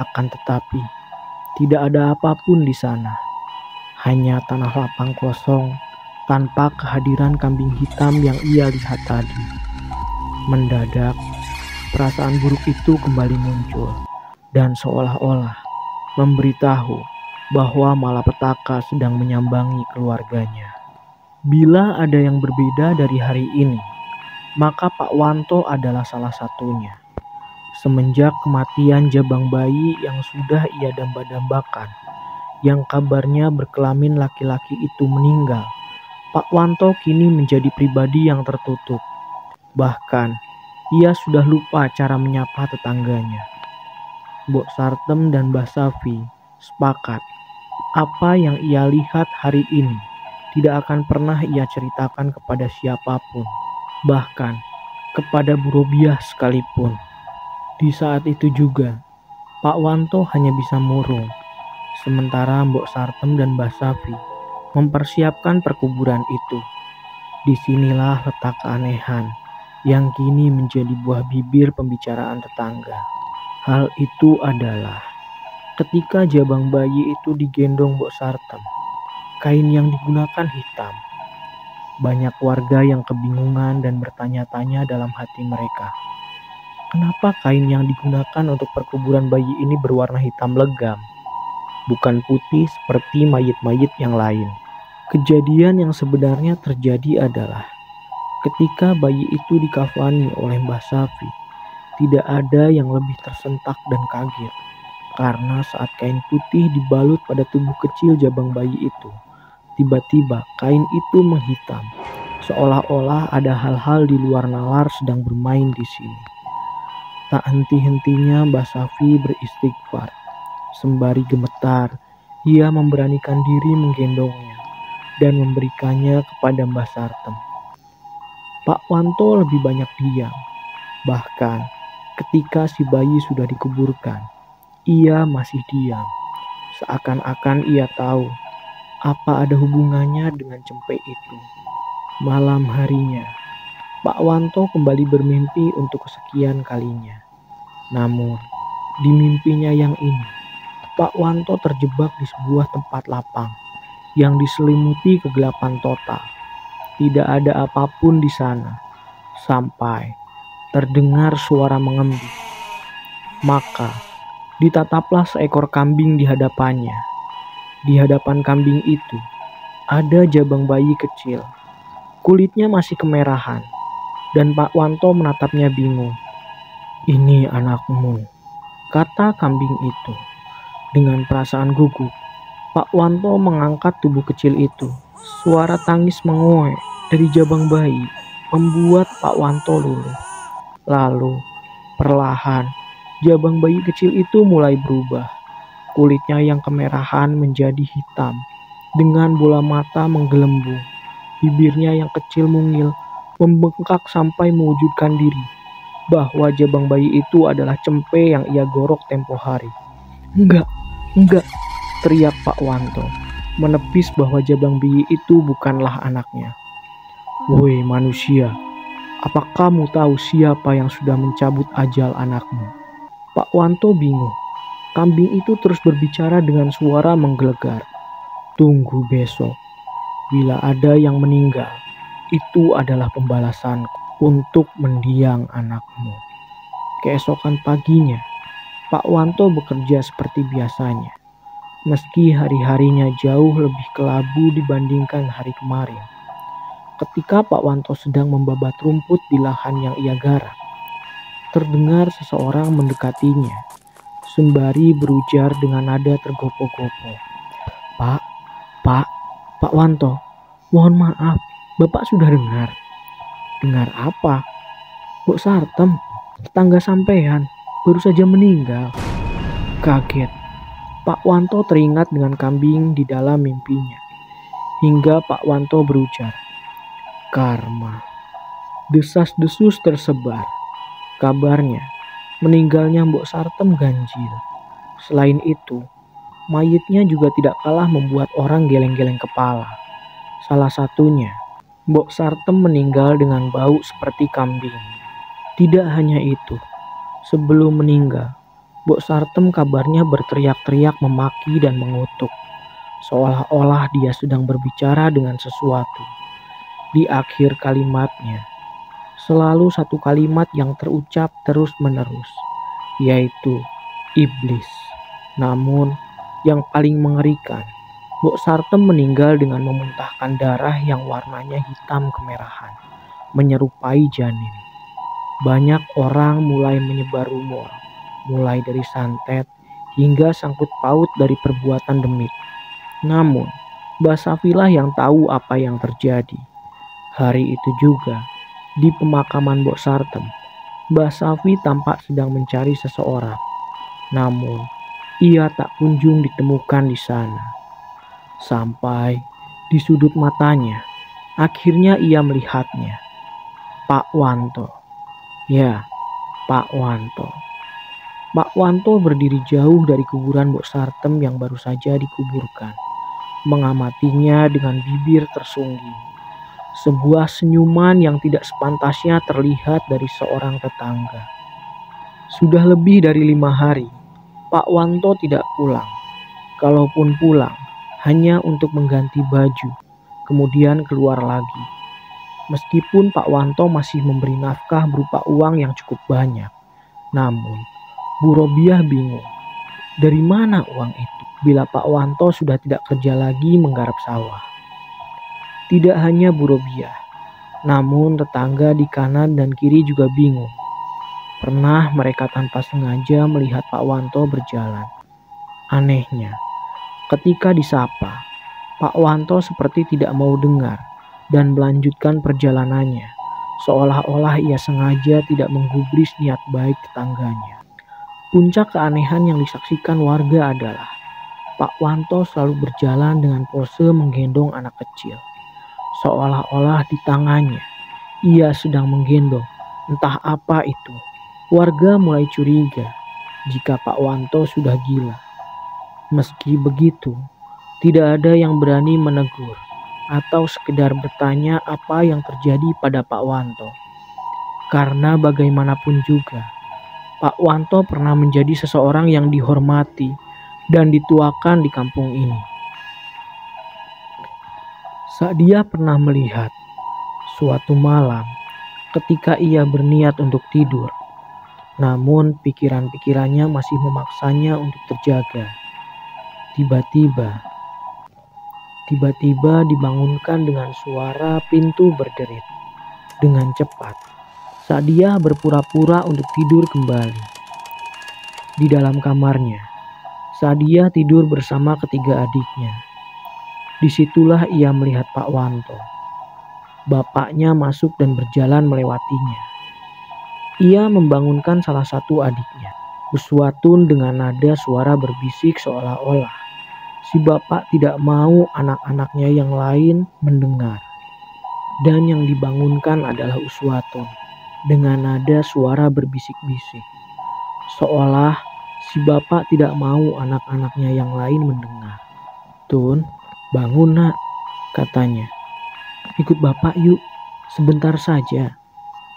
Akan tetapi, tidak ada apapun di sana. Hanya tanah lapang kosong tanpa kehadiran kambing hitam yang ia lihat tadi. Mendadak, perasaan buruk itu kembali muncul dan seolah-olah memberitahu bahwa malapetaka sedang menyambangi keluarganya. Bila ada yang berbeda dari hari ini, maka Pak Wanto adalah salah satunya. Semenjak kematian jabang bayi yang sudah ia damba-dambakan, yang kabarnya berkelamin laki-laki itu meninggal, Pak Wanto kini menjadi pribadi yang tertutup. Bahkan, ia sudah lupa cara menyapa tetangganya. Mbok Sartem dan Mbah Safi sepakat apa yang ia lihat hari ini tidak akan pernah ia ceritakan kepada siapapun, bahkan kepada Bu Robiah sekalipun. Di saat itu juga, Pak Wanto hanya bisa murung, sementara Mbok Sartem dan Mbah Safi mempersiapkan perkuburan itu. Disinilah letak keanehan yang kini menjadi buah bibir pembicaraan tetangga. Hal itu adalah ketika jabang bayi itu digendong Mbok Sartem, kain yang digunakan hitam. Banyak warga yang kebingungan dan bertanya-tanya dalam hati mereka. Kenapa kain yang digunakan untuk perkuburan bayi ini berwarna hitam legam, bukan putih seperti mayit-mayit yang lain? Kejadian yang sebenarnya terjadi adalah ketika bayi itu dikafani oleh Mbah Safi, tidak ada yang lebih tersentak dan kaget. Karena saat kain putih dibalut pada tubuh kecil jabang bayi itu, tiba-tiba kain itu menghitam, seolah-olah ada hal-hal di luar nalar sedang bermain di sini. Tak henti-hentinya Mbah Safi beristighfar. Sembari gemetar, ia memberanikan diri menggendongnya dan memberikannya kepada Mbah Sartem. Pak Wanto lebih banyak diam. Bahkan ketika si bayi sudah dikuburkan, ia masih diam. Seakan-akan ia tahu apa ada hubungannya dengan cempek itu. Malam harinya, Pak Wanto kembali bermimpi untuk kesekian kalinya. Namun, di mimpinya yang ini, Pak Wanto terjebak di sebuah tempat lapang yang diselimuti kegelapan total. Tidak ada apapun di sana, sampai terdengar suara mengembik. Maka, ditataplah seekor kambing di hadapannya. Di hadapan kambing itu, ada jabang bayi kecil. Kulitnya masih kemerahan, dan Pak Wanto menatapnya bingung. "Ini anakmu," kata kambing itu. Dengan perasaan gugup, Pak Wanto mengangkat tubuh kecil itu. Suara tangis menguek dari jabang bayi membuat Pak Wanto luluh. Lalu, perlahan, jabang bayi kecil itu mulai berubah. Kulitnya yang kemerahan menjadi hitam, dengan bola mata menggelembung. Bibirnya yang kecil mungil, membengkak sampai mewujudkan diri bahwa jabang bayi itu adalah cempe yang ia gorok tempo hari. Enggak, teriak Pak Wanto, menepis bahwa jabang bayi itu bukanlah anaknya. "Woi manusia, apa kamu tahu siapa yang sudah mencabut ajal anakmu?" Pak Wanto bingung. Kambing itu terus berbicara dengan suara menggelegar. "Tunggu besok. Bila ada yang meninggal, itu adalah pembalasanku untuk mendiang anakmu." Keesokan paginya, Pak Wanto bekerja seperti biasanya. Meski hari-harinya jauh lebih kelabu dibandingkan hari kemarin. Ketika Pak Wanto sedang membabat rumput di lahan yang ia garap, terdengar seseorang mendekatinya, sembari berujar dengan nada tergopoh-gopoh. "Pak, Pak, Pak Wanto, mohon maaf, Bapak sudah dengar." "Dengar apa?" "Bok Sartem, tetangga sampean, baru saja meninggal." Kaget, Pak Wanto teringat dengan kambing di dalam mimpinya. Hingga Pak Wanto berujar, "Karma." Desas-desus tersebar. Kabarnya, meninggalnya Mbok Sartem ganjil. Selain itu, mayitnya juga tidak kalah membuat orang geleng-geleng kepala. Salah satunya, Mbok Sartem meninggal dengan bau seperti kambing. Tidak hanya itu, sebelum meninggal, Mbok Sartem kabarnya berteriak-teriak memaki dan mengutuk, seolah-olah dia sedang berbicara dengan sesuatu. Di akhir kalimatnya, selalu satu kalimat yang terucap terus-menerus, yaitu iblis. Namun, yang paling mengerikan, Mbok Sartem meninggal dengan memuntahkan darah yang warnanya hitam kemerahan, menyerupai janin. Banyak orang mulai menyebar rumor, mulai dari santet hingga sangkut paut dari perbuatan demit. Namun, Mbah Safilah yang tahu apa yang terjadi. Hari itu juga, di pemakaman Mbok Sartem, Mbah Safi tampak sedang mencari seseorang. Namun, ia tak kunjung ditemukan di sana. Sampai di sudut matanya, akhirnya ia melihatnya. Pak Wanto. Ya, Pak Wanto. Pak Wanto berdiri jauh dari kuburan Mbok Sartem yang baru saja dikuburkan, mengamatinya dengan bibir tersungging. Sebuah senyuman yang tidak sepantasnya terlihat dari seorang tetangga. Sudah lebih dari 5 hari, Pak Wanto tidak pulang. Kalaupun pulang, hanya untuk mengganti baju, kemudian keluar lagi. Meskipun Pak Wanto masih memberi nafkah berupa uang yang cukup banyak, namun Bu Robiah bingung. Dari mana uang itu bila Pak Wanto sudah tidak kerja lagi menggarap sawah? Tidak hanya Bu Robiah, namun tetangga di kanan dan kiri juga bingung. Pernah mereka tanpa sengaja melihat Pak Wanto berjalan. Anehnya, ketika disapa, Pak Wanto seperti tidak mau dengar dan melanjutkan perjalanannya, seolah-olah ia sengaja tidak menggubris niat baik tetangganya. Puncak keanehan yang disaksikan warga adalah Pak Wanto selalu berjalan dengan pose menggendong anak kecil. Seolah-olah di tangannya, ia sedang menggendong entah apa itu. Warga mulai curiga jika Pak Wanto sudah gila. Meski begitu, tidak ada yang berani menegur atau sekedar bertanya apa yang terjadi pada Pak Wanto. Karena bagaimanapun juga, Pak Wanto pernah menjadi seseorang yang dihormati dan dituakan di kampung ini. Dia pernah melihat suatu malam ketika ia berniat untuk tidur, namun pikiran-pikirannya masih memaksanya untuk terjaga. Tiba-tiba dibangunkan dengan suara pintu berderit dengan cepat. Sadia berpura-pura untuk tidur kembali. Di dalam kamarnya, Sadia tidur bersama ketiga adiknya. Disitulah ia melihat Pak Wanto. Bapaknya masuk dan berjalan melewatinya. Ia membangunkan salah satu adiknya. Uswatun dengan nada suara berbisik seolah-olah si bapak tidak mau anak-anaknya yang lain mendengar. Dan yang dibangunkan adalah Uswatun dengan nada suara berbisik-bisik, seolah si bapak tidak mau anak-anaknya yang lain mendengar. "Tun, bangun nak," katanya. "Ikut bapak yuk, Sebentar saja,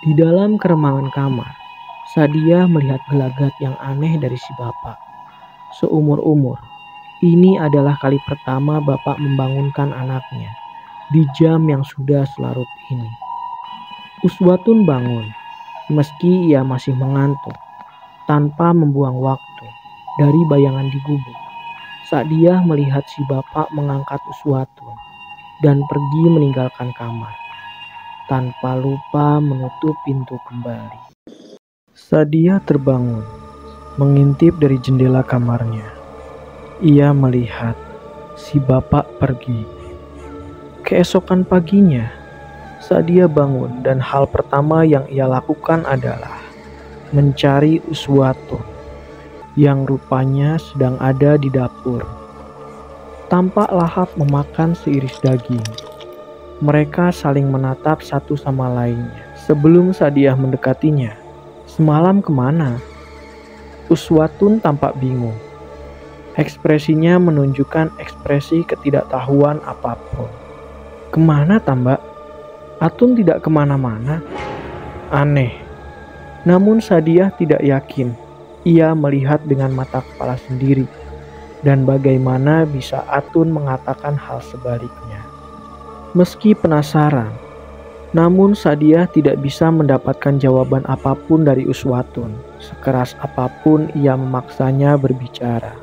di dalam keremangan kamar, Sadia melihat gelagat yang aneh dari si bapak. Seumur-umur, ini adalah kali pertama bapak membangunkan anaknya di jam yang sudah selarut ini. Uswatun bangun, meski ia masih mengantuk, tanpa membuang waktu dari bayangan di gubuk. Sadia melihat si bapak mengangkat Uswatun dan pergi meninggalkan kamar, tanpa lupa menutup pintu kembali. Sadia terbangun, mengintip dari jendela kamarnya. Ia melihat si bapak pergi. Keesokan paginya, Sadia bangun dan hal pertama yang ia lakukan adalah mencari Uswatun yang rupanya sedang ada di dapur. Tampak lahap memakan seiris daging. Mereka saling menatap satu sama lainnya. Sebelum Sadia mendekatinya, "Semalam kemana?" Uswatun tampak bingung. Ekspresinya menunjukkan ekspresi ketidaktahuan apapun. "Kemana, Tambak? Atun tidak kemana-mana." Aneh. Namun Sadia tidak yakin. Ia melihat dengan mata kepala sendiri. Dan bagaimana bisa Atun mengatakan hal sebaliknya. Meski penasaran, namun Sadia tidak bisa mendapatkan jawaban apapun dari Uswatun. Sekeras apapun ia memaksanya berbicara.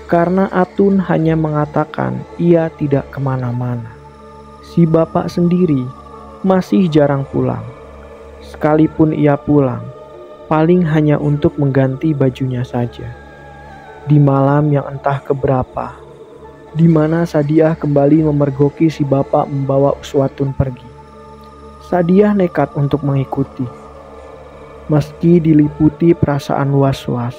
Karena Atun hanya mengatakan ia tidak kemana-mana. Si bapak sendiri masih jarang pulang. Sekalipun ia pulang, paling hanya untuk mengganti bajunya saja. Di malam yang entah keberapa, di mana Sadia kembali memergoki si bapak membawa Uswatun pergi. Sadia nekat untuk mengikuti. Meski diliputi perasaan was-was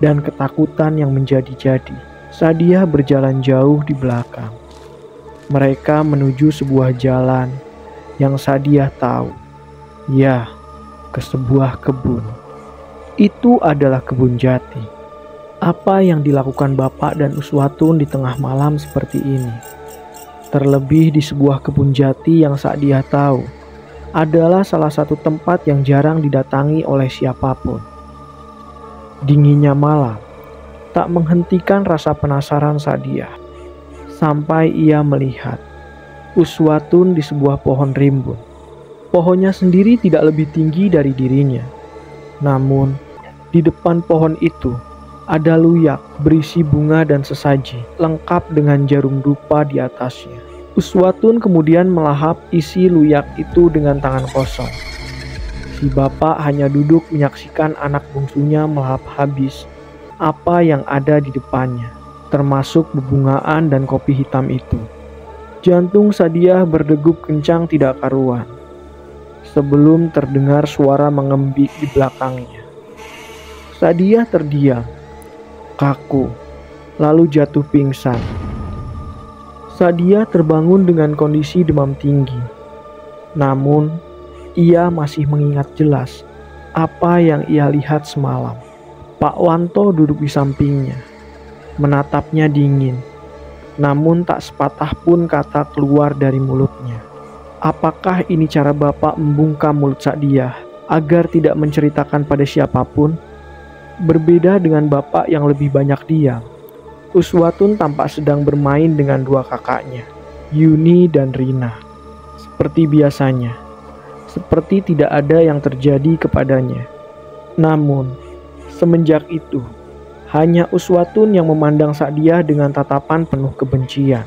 dan ketakutan yang menjadi-jadi, Sadia berjalan jauh di belakang. Mereka menuju sebuah jalan yang Sadia tahu. Ya, ke sebuah kebun. Itu adalah kebun jati. Apa yang dilakukan bapak dan Uswatun di tengah malam seperti ini? Terlebih di sebuah kebun jati yang Sadia tahu adalah salah satu tempat yang jarang didatangi oleh siapapun. Dinginnya malam tak menghentikan rasa penasaran Sadia. Sampai ia melihat Uswatun di sebuah pohon rimbun. Pohonnya sendiri tidak lebih tinggi dari dirinya. Namun, di depan pohon itu ada luyak berisi bunga dan sesaji, lengkap dengan jarum dupa di atasnya. Uswatun kemudian melahap isi luyak itu dengan tangan kosong. Si bapak hanya duduk menyaksikan anak bungsunya melahap habis apa yang ada di depannya, termasuk bebungaan dan kopi hitam itu. Jantung Sadia berdegup kencang tidak karuan, sebelum terdengar suara mengembik di belakangnya. Sadia terdiam, kaku, lalu jatuh pingsan. Sadia terbangun dengan kondisi demam tinggi. Namun, ia masih mengingat jelas apa yang ia lihat semalam. Pak Wanto duduk di sampingnya, menatapnya dingin. Namun tak sepatah pun kata keluar dari mulutnya. Apakah ini cara bapak membungkam mulut Sadia agar tidak menceritakan pada siapapun? Berbeda dengan bapak yang lebih banyak diam, Uswatun tampak sedang bermain dengan dua kakaknya, Yuni dan Rina. Seperti biasanya, seperti tidak ada yang terjadi kepadanya. Namun, semenjak itu, hanya Uswatun yang memandang Sadia dengan tatapan penuh kebencian.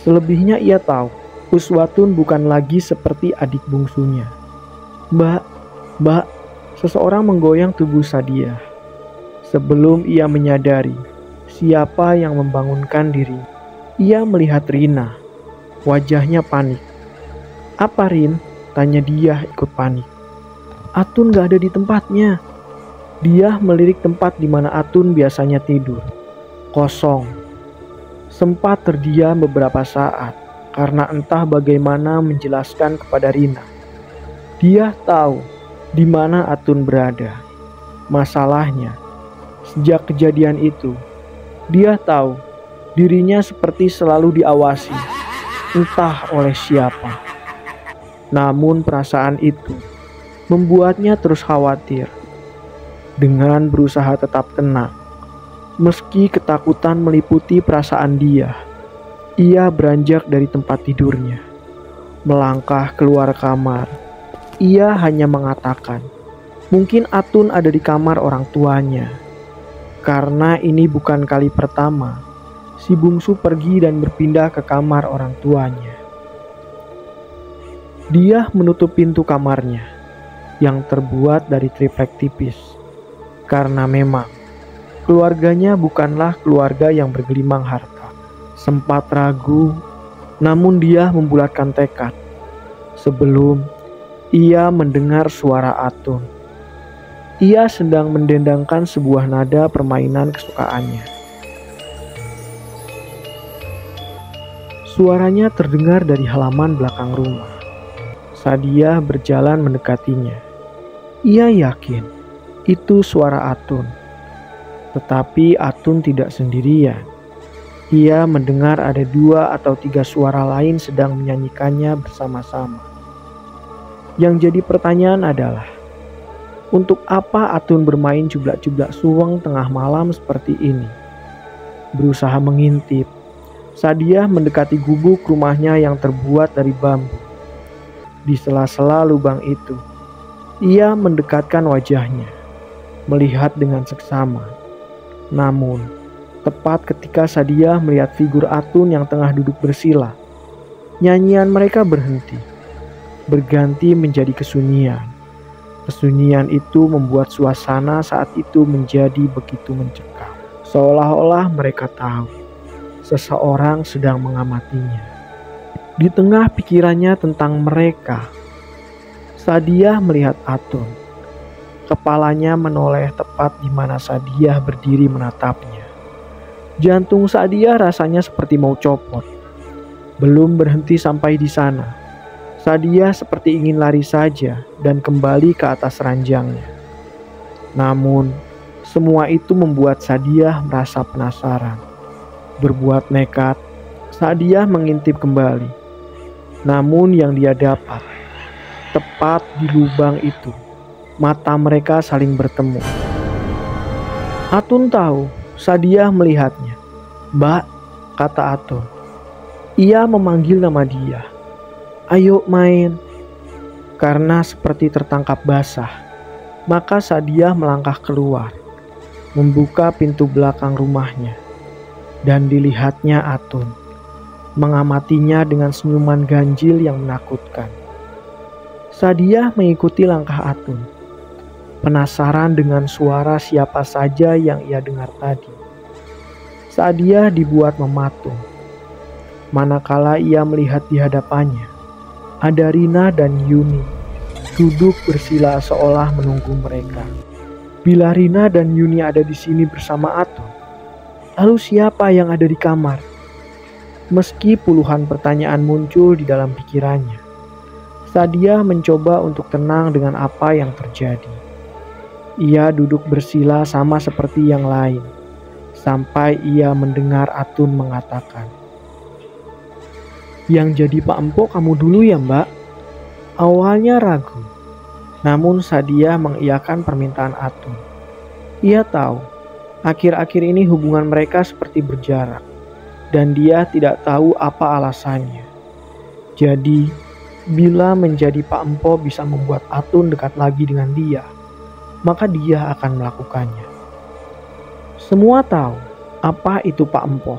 Selebihnya ia tahu, Uswatun bukan lagi seperti adik bungsunya. Mbak, seseorang menggoyang tubuh Sadia. Sebelum ia menyadari siapa yang membangunkan diri, ia melihat Rina. Wajahnya panik. "Apa, Rin?" tanya dia ikut panik. "Atun gak ada di tempatnya." Dia melirik tempat di mana Atun biasanya tidur. Kosong. Sempat terdiam beberapa saat karena entah bagaimana menjelaskan kepada Rina. Dia tahu di mana Atun berada. Masalahnya, sejak kejadian itu, dia tahu dirinya seperti selalu diawasi, entah oleh siapa. Namun perasaan itu membuatnya terus khawatir. Dengan berusaha tetap tenang, meski ketakutan meliputi perasaan dia, ia beranjak dari tempat tidurnya. Melangkah keluar kamar, ia hanya mengatakan, mungkin Atun ada di kamar orang tuanya. Karena ini bukan kali pertama si bungsu pergi dan berpindah ke kamar orang tuanya. Dia menutup pintu kamarnya yang terbuat dari triplek tipis. Karena memang keluarganya bukanlah keluarga yang bergelimang harta. Sempat ragu, namun dia membulatkan tekad. Sebelum ia mendengar suara Atun, ia sedang mendendangkan sebuah nada permainan kesukaannya. Suaranya terdengar dari halaman belakang rumah. Sadia berjalan mendekatinya. Ia yakin itu suara Atun. Tetapi Atun tidak sendirian. Ia mendengar ada 2 atau 3 suara lain sedang menyanyikannya bersama-sama. Yang jadi pertanyaan adalah, untuk apa Atun bermain cublak-cublak suweng tengah malam seperti ini? Berusaha mengintip, Sadia mendekati gubuk rumahnya yang terbuat dari bambu. Di sela-sela lubang itu, ia mendekatkan wajahnya, melihat dengan seksama. Namun, tepat ketika Sadia melihat figur Atun yang tengah duduk bersila, nyanyian mereka berhenti, berganti menjadi kesunyian. Kesunyian itu membuat suasana saat itu menjadi begitu mencekam. Seolah-olah mereka tahu seseorang sedang mengamatinya. Di tengah pikirannya tentang mereka, Sadia melihat Atun. Kepalanya menoleh tepat di mana Sadia berdiri menatapnya. Jantung Sadia rasanya seperti mau copot. Belum berhenti sampai di sana, Sadia seperti ingin lari saja dan kembali ke atas ranjangnya. Namun, semua itu membuat Sadia merasa penasaran. Berbuat nekat, Sadia mengintip kembali. Namun yang dia dapat, tepat di lubang itu, mata mereka saling bertemu. Atun tahu, Sadia melihatnya. "Mbak," kata Atun. Ia memanggil nama dia. "Ayo main." Karena seperti tertangkap basah, maka Sadia melangkah keluar, membuka pintu belakang rumahnya. Dan dilihatnya Atun, mengamatinya dengan senyuman ganjil yang menakutkan. Sadia mengikuti langkah Atun, penasaran dengan suara siapa saja yang ia dengar tadi. Sadia dibuat mematung. Manakala ia melihat di hadapannya, ada Rina dan Yuni duduk bersila seolah menunggu mereka. Bila Rina dan Yuni ada di sini bersama Atun, lalu siapa yang ada di kamar? Meski puluhan pertanyaan muncul di dalam pikirannya, Sadia mencoba untuk tenang dengan apa yang terjadi. Ia duduk bersila sama seperti yang lain, sampai ia mendengar Atun mengatakan, "Yang jadi Pak Empo kamu dulu ya, Mbak?" Awalnya ragu, namun Sadia mengiyakan permintaan Atun. Ia tahu, akhir-akhir ini hubungan mereka seperti berjarak, dan dia tidak tahu apa alasannya. Jadi, bila menjadi Pak Empo bisa membuat Atun dekat lagi dengan dia, maka dia akan melakukannya. Semua tahu apa itu Pak Empo.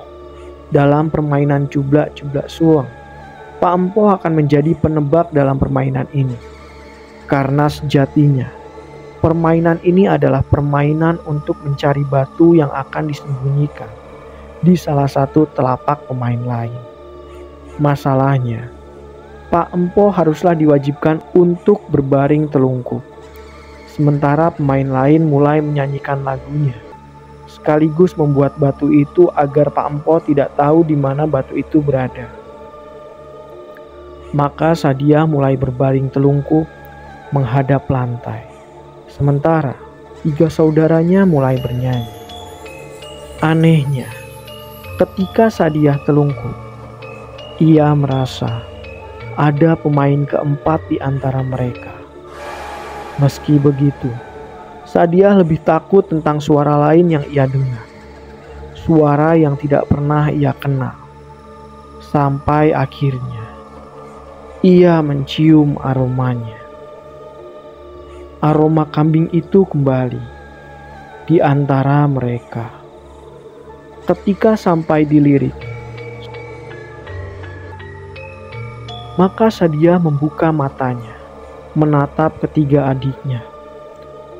Dalam permainan cublak-cublak suweng, Pak Empo akan menjadi penebak dalam permainan ini. Karena sejatinya, permainan ini adalah permainan untuk mencari batu yang akan disembunyikan di salah satu telapak pemain lain. Masalahnya, Pak Empo haruslah diwajibkan untuk berbaring telungkup, sementara pemain lain mulai menyanyikan lagunya, sekaligus membuat batu itu agar Pak Empo tidak tahu di mana batu itu berada. Maka Sadia mulai berbaring telungkup menghadap lantai, sementara 3 saudaranya mulai bernyanyi. Anehnya, ketika Sadia telungkup, ia merasa ada pemain keempat di antara mereka. Meski begitu, Sadiah lebih takut tentang suara lain yang ia dengar. Suara yang tidak pernah ia kenal. Sampai akhirnya, ia mencium aromanya. Aroma kambing itu kembali di antara mereka. Ketika sampai di lirik, maka Sadiah membuka matanya, menatap ketiga adiknya.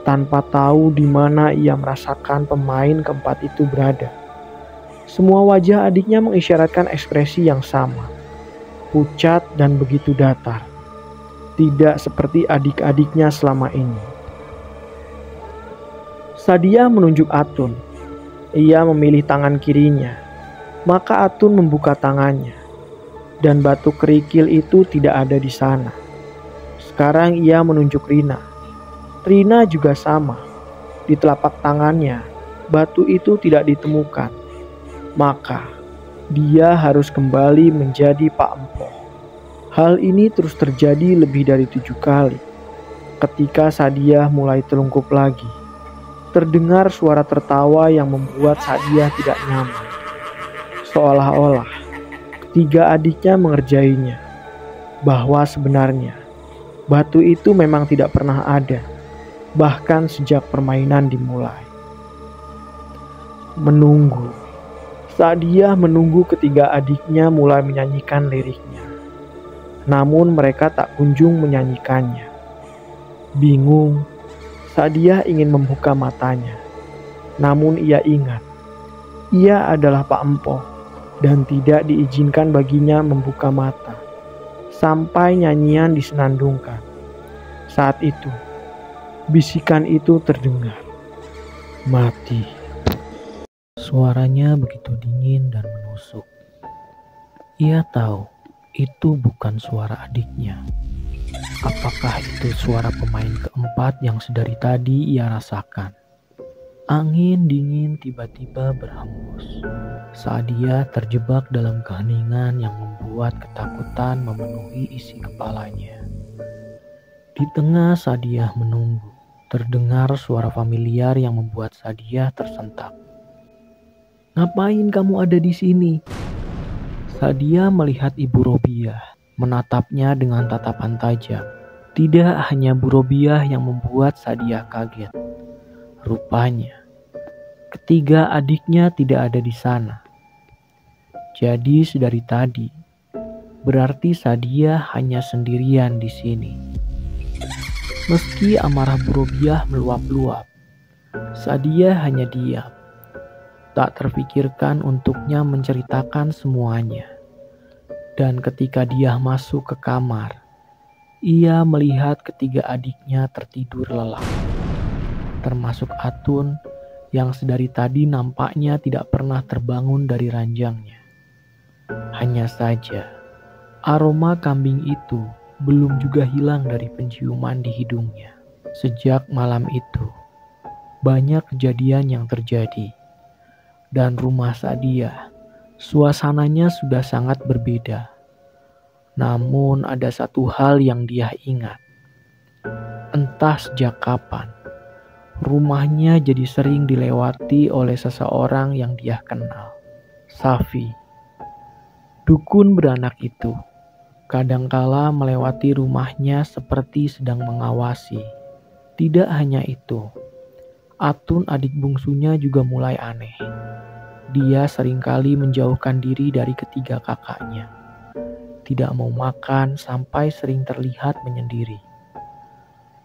Tanpa tahu di mana ia merasakan pemain keempat itu berada. Semua wajah adiknya mengisyaratkan ekspresi yang sama, pucat dan begitu datar. Tidak seperti adik-adiknya selama ini. Sadiah menunjuk Atun. Ia memilih tangan kirinya. Maka Atun membuka tangannya. Dan batu kerikil itu tidak ada di sana. Sekarang ia menunjuk Rina. Rina juga sama. Di telapak tangannya, batu itu tidak ditemukan. Maka, dia harus kembali menjadi Pak Empoh. Hal ini terus terjadi lebih dari 7 kali. Ketika Sadiah mulai telungkup lagi, terdengar suara tertawa yang membuat Sadiah tidak nyaman. Seolah-olah ketiga adiknya mengerjainya, bahwa sebenarnya batu itu memang tidak pernah ada, bahkan sejak permainan dimulai. Menunggu. Sadiah menunggu ketiga adiknya mulai menyanyikan liriknya. Namun mereka tak kunjung menyanyikannya. Bingung, Sadiah ingin membuka matanya. Namun ia ingat, ia adalah Pak Empoh dan tidak diizinkan baginya membuka mata sampai nyanyian disenandungkan. Saat itu, bisikan itu terdengar. Mati. Suaranya begitu dingin dan menusuk. Ia tahu itu bukan suara adiknya. Apakah itu suara pemain keempat yang sedari tadi ia rasakan? Angin dingin tiba-tiba berhembus. Sadiah terjebak dalam keheningan yang membuat ketakutan memenuhi isi kepalanya. Di tengah Sadiah menunggu, terdengar suara familiar yang membuat Sadiah tersentak. "Ngapain kamu ada di sini?" Sadiah melihat Ibu Robiah, menatapnya dengan tatapan tajam. Tidak hanya Bu Robiah yang membuat Sadiah kaget. Rupanya, ketiga adiknya tidak ada di sana. Jadi sedari tadi, berarti Sadiah hanya sendirian di sini. Meski amarah Bu Robiah meluap-luap, Sadiah hanya diam. Tak terfikirkan untuknya menceritakan semuanya. Dan ketika dia masuk ke kamar, ia melihat ketiga adiknya tertidur lelap. Termasuk Atun yang sedari tadi nampaknya tidak pernah terbangun dari ranjangnya. Hanya saja, aroma kambing itu belum juga hilang dari penciuman di hidungnya. Sejak malam itu, banyak kejadian yang terjadi. Dan rumah Sadiah, suasananya sudah sangat berbeda. Namun ada satu hal yang dia ingat. Entah sejak kapan, rumahnya jadi sering dilewati oleh seseorang yang dia kenal. Safi, dukun beranak itu, kadangkala melewati rumahnya seperti sedang mengawasi. Tidak hanya itu, Atun adik bungsunya juga mulai aneh. Dia seringkali menjauhkan diri dari ketiga kakaknya. Tidak mau makan sampai sering terlihat menyendiri.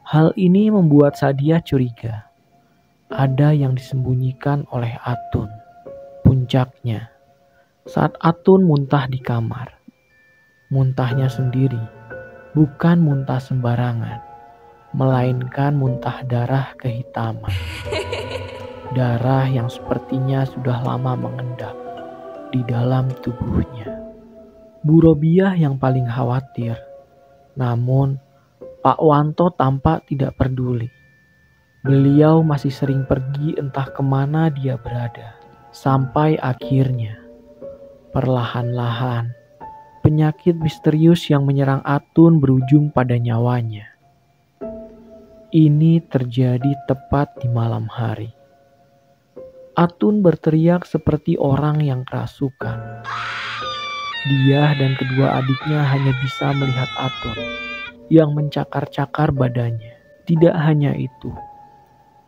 Hal ini membuat Sadiah curiga. Ada yang disembunyikan oleh Atun. Puncaknya, saat Atun muntah di kamar. Muntahnya sendiri, bukan muntah sembarangan, melainkan muntah darah kehitaman. Darah yang sepertinya sudah lama mengendap di dalam tubuhnya. Bu Robiah yang paling khawatir. Namun, Pak Wanto tampak tidak peduli. Beliau masih sering pergi entah kemana dia berada. Sampai akhirnya, perlahan-lahan, Penyakit misterius yang menyerang Atun berujung pada nyawanya. Ini terjadi tepat di malam hari. Atun berteriak seperti orang yang kerasukan. Dia dan kedua adiknya hanya bisa melihat Atun yang mencakar-cakar badannya. Tidak hanya itu,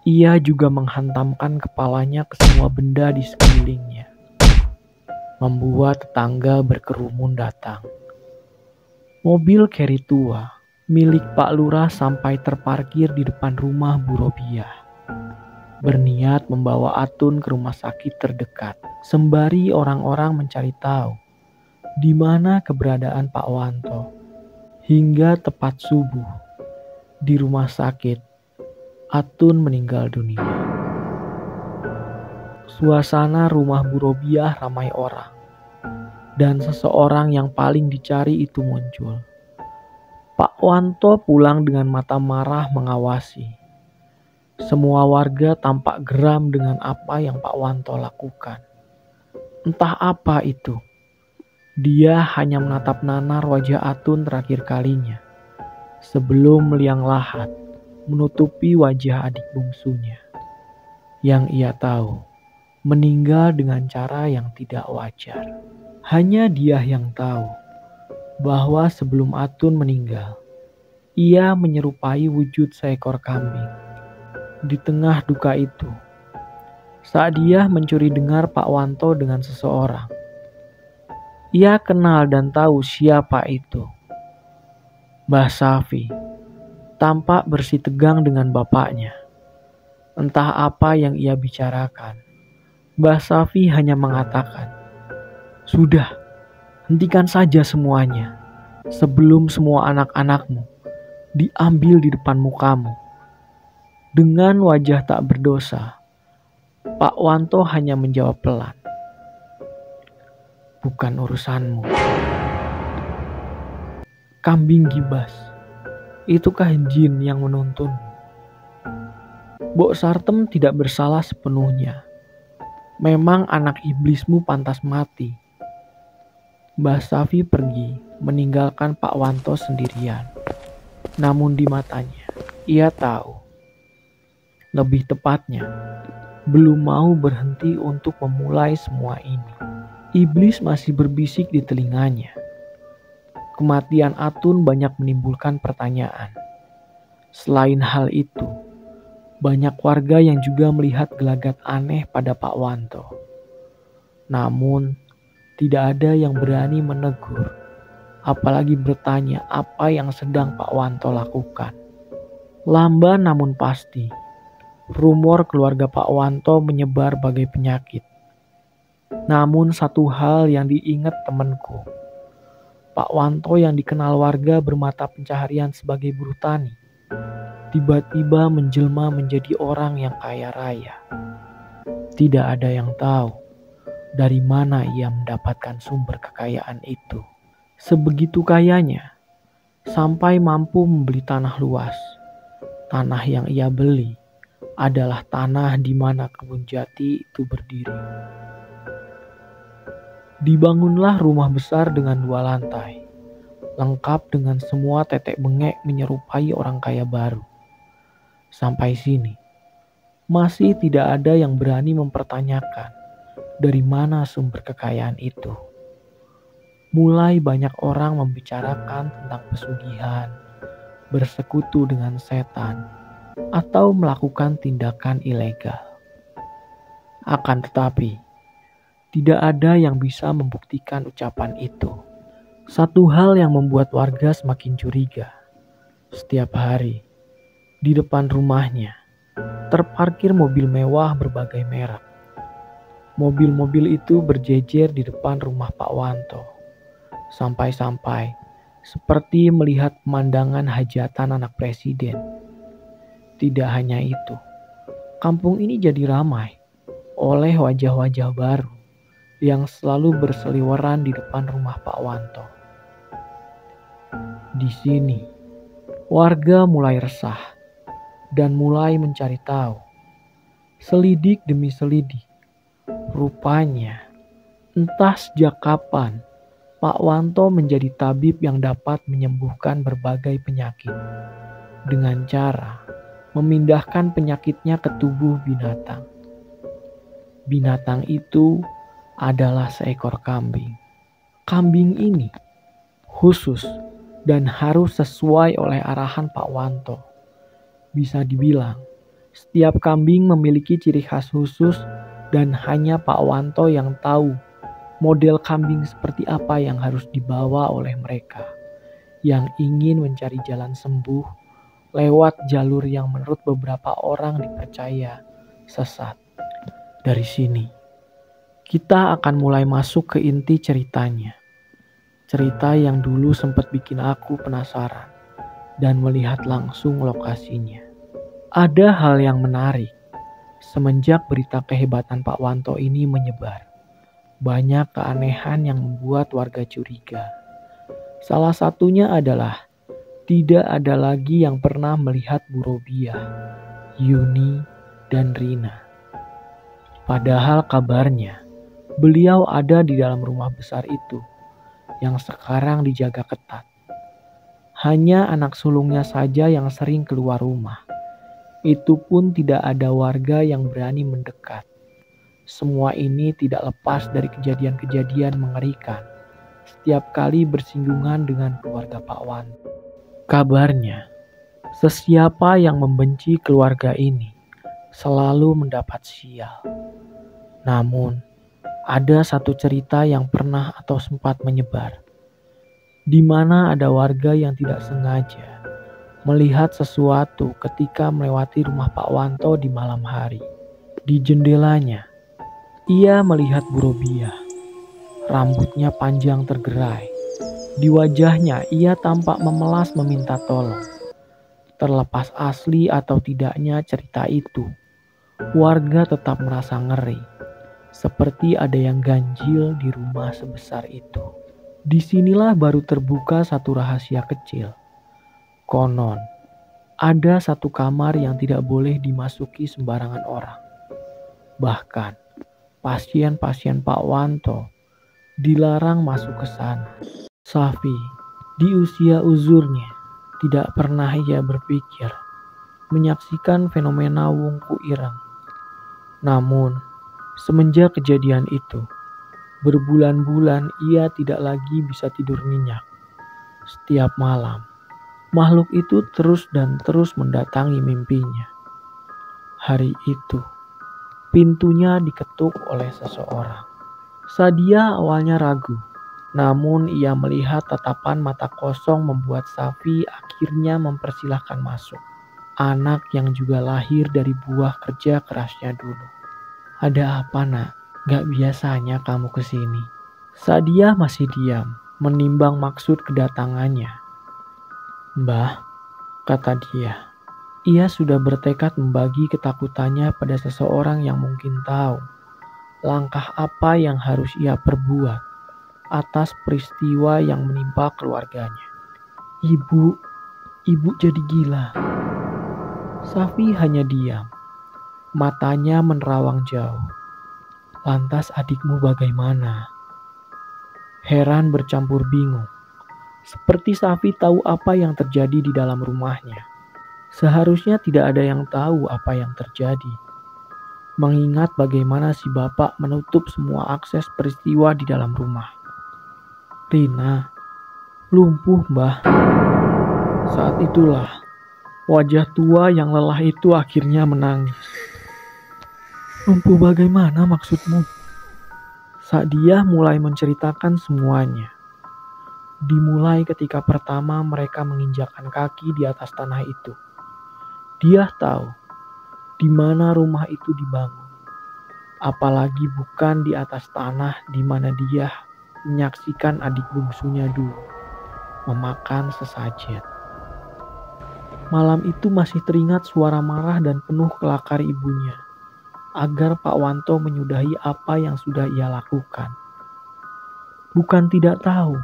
ia juga menghantamkan kepalanya ke semua benda di sekelilingnya, membuat tetangga berkerumun datang. Mobil Carry tua milik Pak Lurah sampai terparkir di depan rumah Bu Robiah, berniat membawa Atun ke rumah sakit terdekat, sembari orang-orang mencari tahu di mana keberadaan Pak Wanto. Hingga tepat subuh, di rumah sakit, Atun meninggal dunia. Suasana rumah Bu Robiah ramai orang, dan seseorang yang paling dicari itu muncul. Pak Wanto pulang dengan mata marah mengawasi. Semua warga tampak geram dengan apa yang Pak Wanto lakukan. Entah apa itu. Dia hanya menatap nanar wajah Atun terakhir kalinya, sebelum liang lahat menutupi wajah adik bungsunya, yang ia tahu meninggal dengan cara yang tidak wajar. Hanya dia yang tahu bahwa sebelum Atun meninggal, ia menyerupai wujud seekor kambing. Di tengah duka itu, saat dia mencuri dengar Pak Wanto dengan seseorang, ia kenal dan tahu siapa itu. Mbah Safi tampak bersitegang dengan bapaknya. Entah apa yang ia bicarakan. Mbah Safi hanya mengatakan, "Sudah, hentikan saja semuanya sebelum semua anak-anakmu diambil di depan mukamu." Dengan wajah tak berdosa, Pak Wanto hanya menjawab pelan, "Bukan urusanmu." Kambing gibas, itukah jin yang menuntunmu? Bok Sartem tidak bersalah sepenuhnya. Memang anak iblismu pantas mati. Mbah Safi pergi, meninggalkan Pak Wanto sendirian. Namun di matanya, ia tahu. Lebih tepatnya, belum mau berhenti untuk memulai semua ini. Iblis masih berbisik di telinganya. Kematian Atun banyak menimbulkan pertanyaan. Selain hal itu, banyak warga yang juga melihat gelagat aneh pada Pak Wanto. Namun, tidak ada yang berani menegur, apalagi bertanya apa yang sedang Pak Wanto lakukan. Lamban namun pasti, rumor keluarga Pak Wanto menyebar bagai penyakit. Namun satu hal yang diingat temanku, Pak Wanto yang dikenal warga bermata pencaharian sebagai buruh tani, tiba-tiba menjelma menjadi orang yang kaya raya. Tidak ada yang tahu dari mana ia mendapatkan sumber kekayaan itu. Sebegitu kayanya, sampai mampu membeli tanah luas. Tanah yang ia beli adalah tanah di mana kebun jati itu berdiri. Dibangunlah rumah besar dengan 2 lantai, lengkap dengan semua tetek bengek menyerupai orang kaya baru. Sampai sini, masih tidak ada yang berani mempertanyakan dari mana sumber kekayaan itu. Mulai banyak orang membicarakan tentang pesugihan, bersekutu dengan setan, atau melakukan tindakan ilegal. Akan tetapi, tidak ada yang bisa membuktikan ucapan itu. Satu hal yang membuat warga semakin curiga. Setiap hari, di depan rumahnya, terparkir mobil mewah berbagai merek. Mobil-mobil itu berjejer di depan rumah Pak Wanto. Sampai-sampai seperti melihat pemandangan hajatan anak presiden. Tidak hanya itu, kampung ini jadi ramai oleh wajah-wajah baru yang selalu berseliweran di depan rumah Pak Wanto. Di sini, warga mulai resah dan mulai mencari tahu. Selidik demi selidik, rupanya entah sejak kapan Pak Wanto menjadi tabib yang dapat menyembuhkan berbagai penyakit dengan cara memindahkan penyakitnya ke tubuh binatang. Binatang itu adalah seekor kambing. Kambing ini khusus dan harus sesuai oleh arahan Pak Wanto. Bisa dibilang, setiap kambing memiliki ciri khas khusus dan hanya Pak Wanto yang tahu model kambing seperti apa yang harus dibawa oleh mereka yang ingin mencari jalan sembuh lewat jalur yang menurut beberapa orang dipercaya sesat. Dari sini, kita akan mulai masuk ke inti ceritanya. Cerita yang dulu sempat bikin aku penasaran dan melihat langsung lokasinya. Ada hal yang menarik. Semenjak berita kehebatan Pak Wanto ini menyebar, banyak keanehan yang membuat warga curiga. Salah satunya adalah tidak ada lagi yang pernah melihat Bu Robiah, Yuni, dan Rina. Padahal kabarnya beliau ada di dalam rumah besar itu yang sekarang dijaga ketat. Hanya anak sulungnya saja yang sering keluar rumah. Itu pun tidak ada warga yang berani mendekat. Semua ini tidak lepas dari kejadian-kejadian mengerikan setiap kali bersinggungan dengan keluarga Pak Wan. Kabarnya, sesiapa yang membenci keluarga ini selalu mendapat sial. Namun, ada satu cerita yang pernah atau sempat menyebar, di mana ada warga yang tidak sengaja melihat sesuatu ketika melewati rumah Pak Wanto di malam hari. Di jendelanya, ia melihat Bu Robiah. Rambutnya panjang tergerai. Di wajahnya ia tampak memelas meminta tolong. Terlepas asli atau tidaknya cerita itu, warga tetap merasa ngeri. Seperti ada yang ganjil di rumah sebesar itu. Disinilah baru terbuka satu rahasia kecil. Konon, ada satu kamar yang tidak boleh dimasuki sembarangan orang. Bahkan, pasien-pasien Pak Wanto dilarang masuk ke sana. Safi, di usia uzurnya, tidak pernah ia berpikir menyaksikan fenomena wungku ireng. Namun, semenjak kejadian itu, berbulan-bulan ia tidak lagi bisa tidur nyenyak. Setiap malam, makhluk itu terus dan terus mendatangi mimpinya. Hari itu, pintunya diketuk oleh seseorang. Sadia awalnya ragu, namun ia melihat tatapan mata kosong membuat Safi akhirnya mempersilahkan masuk. Anak yang juga lahir dari buah kerja kerasnya dulu. Ada apa, nak? Gak biasanya kamu kesini. Sadia masih diam, menimbang maksud kedatangannya. Mbah, kata dia, ia sudah bertekad membagi ketakutannya pada seseorang yang mungkin tahu langkah apa yang harus ia perbuat atas peristiwa yang menimpa keluarganya. Ibu jadi gila. Safi hanya diam, matanya menerawang jauh. Lantas adikmu bagaimana? Heran bercampur bingung. Seperti Safi tahu apa yang terjadi di dalam rumahnya. Seharusnya tidak ada yang tahu apa yang terjadi. Mengingat bagaimana si bapak menutup semua akses peristiwa di dalam rumah. Rina, lumpuh mbah. Saat itulah, wajah tua yang lelah itu akhirnya menangis. Lumpuh bagaimana maksudmu? Sadia mulai menceritakan semuanya. Dimulai ketika pertama mereka menginjakkan kaki di atas tanah itu. Dia tahu di mana rumah itu dibangun. Apalagi bukan di atas tanah di mana dia menyaksikan adik bungsunya dulu memakan sesajen. Malam itu masih teringat suara marah dan penuh kelakar ibunya agar Pak Wanto menyudahi apa yang sudah ia lakukan. Bukan tidak tahu,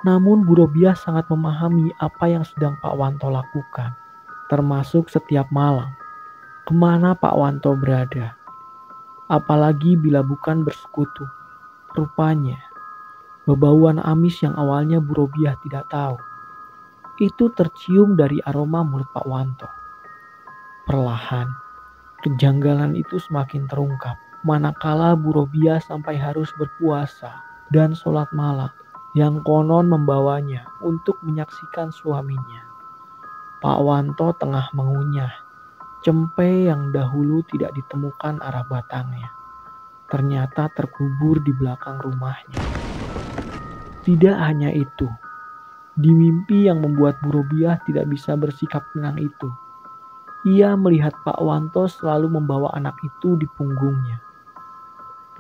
namun Bu Robiah sangat memahami apa yang sedang Pak Wanto lakukan, termasuk setiap malam, kemana Pak Wanto berada. Apalagi bila bukan bersekutu. Rupanya, Bebauan amis yang awalnya Bu Robiah tidak tahu, itu tercium dari aroma mulut Pak Wanto. Perlahan, kejanggalan itu semakin terungkap, manakala Bu Robiah sampai harus berpuasa dan sholat malam yang konon membawanya untuk menyaksikan suaminya. Pak Wanto tengah mengunyah cempe yang dahulu tidak ditemukan arah batangnya. Ternyata terkubur di belakang rumahnya. Tidak hanya itu, di mimpi yang membuat Bu Robiah tidak bisa bersikap tenang itu, ia melihat Pak Wanto selalu membawa anak itu di punggungnya.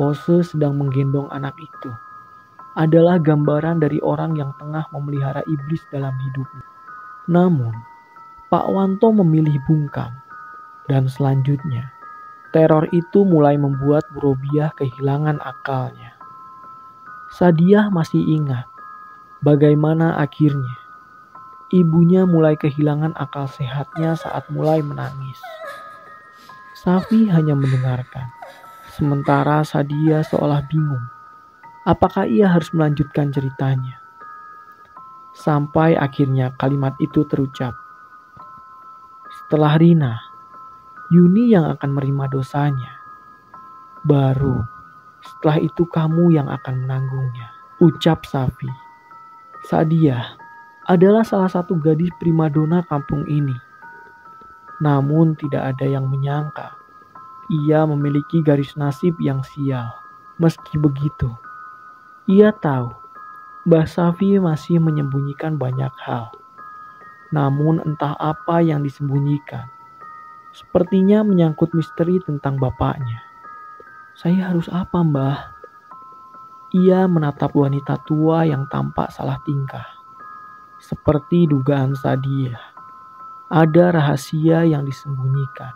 Pose sedang menggendong anak itu adalah gambaran dari orang yang tengah memelihara iblis dalam hidupnya. Namun, Pak Wanto memilih bungkam, dan selanjutnya, teror itu mulai membuat Bu Robiah kehilangan akalnya. Sadiah masih ingat bagaimana akhirnya ibunya mulai kehilangan akal sehatnya saat mulai menangis. Safi hanya mendengarkan, sementara Sadiah seolah bingung apakah ia harus melanjutkan ceritanya. Sampai akhirnya kalimat itu terucap. Setelah Rina, Yuni yang akan menerima dosanya. Baru setelah itu kamu yang akan menanggungnya, ucap Safi. Sadiah adalah salah satu gadis primadona kampung ini. Namun tidak ada yang menyangka ia memiliki garis nasib yang sial. Meski begitu, ia tahu Mbah Safi masih menyembunyikan banyak hal. Namun entah apa yang disembunyikan. Sepertinya menyangkut misteri tentang bapaknya. Saya harus apa, Mbah? Ia menatap wanita tua yang tampak salah tingkah. Seperti dugaan Sadiah, ada rahasia yang disembunyikan.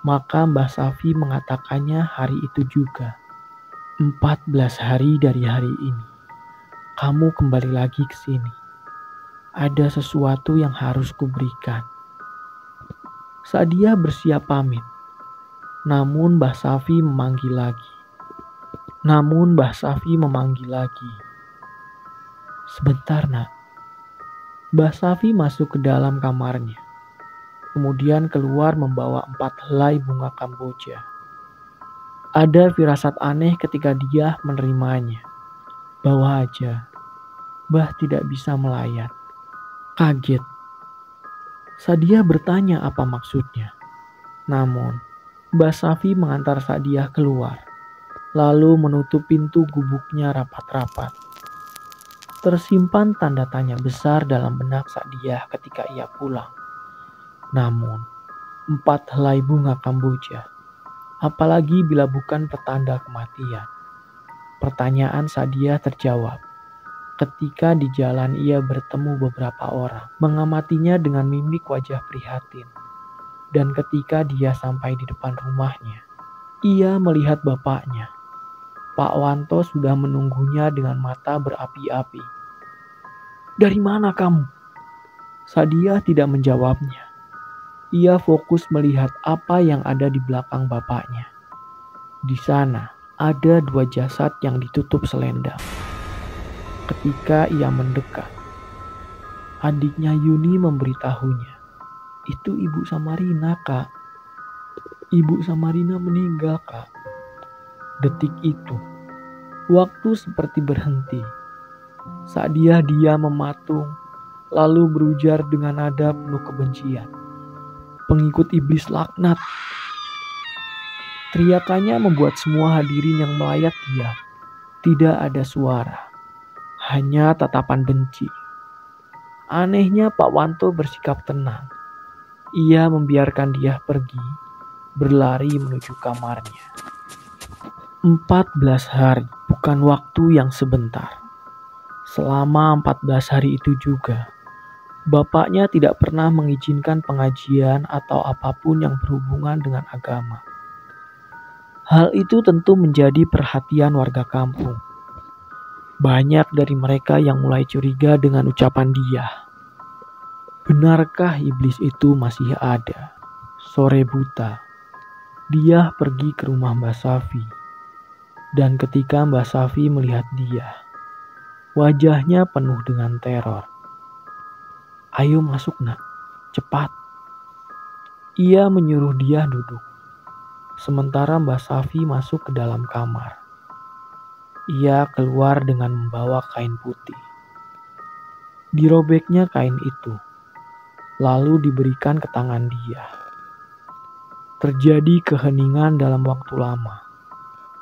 Maka Mbah Safi mengatakannya hari itu juga. 14 hari dari hari ini, kamu kembali lagi ke sini. Ada sesuatu yang harus kuberikan. Sadiah bersiap pamit. Namun Mbah Safi memanggil lagi. Sebentar, Nak. Mbah Safi masuk ke dalam kamarnya. Kemudian keluar membawa 4 helai bunga kamboja. Ada firasat aneh ketika dia menerimanya. Bawa aja. Mbah tidak bisa melayat. Kaget. Sadiah bertanya apa maksudnya. Namun, Mbah Safi mengantar Sadiah keluar, lalu menutup pintu gubuknya rapat-rapat. Tersimpan tanda tanya besar dalam benak Sadiah ketika ia pulang. Namun, 4 helai bunga kamboja, apalagi bila bukan petanda kematian. Pertanyaan Sadiah terjawab ketika di jalan ia bertemu beberapa orang, mengamatinya dengan mimik wajah prihatin. Dan ketika dia sampai di depan rumahnya, ia melihat bapaknya. Pak Wanto sudah menunggunya dengan mata berapi-api. Dari mana kamu? Sadiah tidak menjawabnya. Ia fokus melihat apa yang ada di belakang bapaknya. Di sana ada 2 jasad yang ditutup selendang. Ketika ia mendekat, adiknya Yuni memberitahunya, itu Ibu Samarina, Kak. Ibu Samarina meninggal, Kak. Detik itu, waktu seperti berhenti. Sadiah diam mematung, lalu berujar dengan nada penuh kebencian. Pengikut iblis laknat. Teriakannya membuat semua hadirin yang melayat diam. Tidak ada suara. Hanya tatapan benci. Anehnya Pak Wanto bersikap tenang. Ia membiarkan dia pergi, berlari menuju kamarnya. 14 hari, bukan waktu yang sebentar. Selama 14 hari itu juga, bapaknya tidak pernah mengizinkan pengajian atau apapun yang berhubungan dengan agama. Hal itu tentu menjadi perhatian warga kampung. Banyak dari mereka yang mulai curiga dengan ucapan dia. Benarkah iblis itu masih ada? Sore buta, dia pergi ke rumah Mbah Safi. Dan ketika Mbah Safi melihat dia, Wajahnya penuh dengan teror. "Ayo masuk nak, cepat." Ia menyuruh dia duduk. Sementara Mbak Safi masuk ke dalam kamar. Ia keluar dengan membawa kain putih. Dirobeknya kain itu, lalu diberikan ke tangan dia. Terjadi keheningan dalam waktu lama,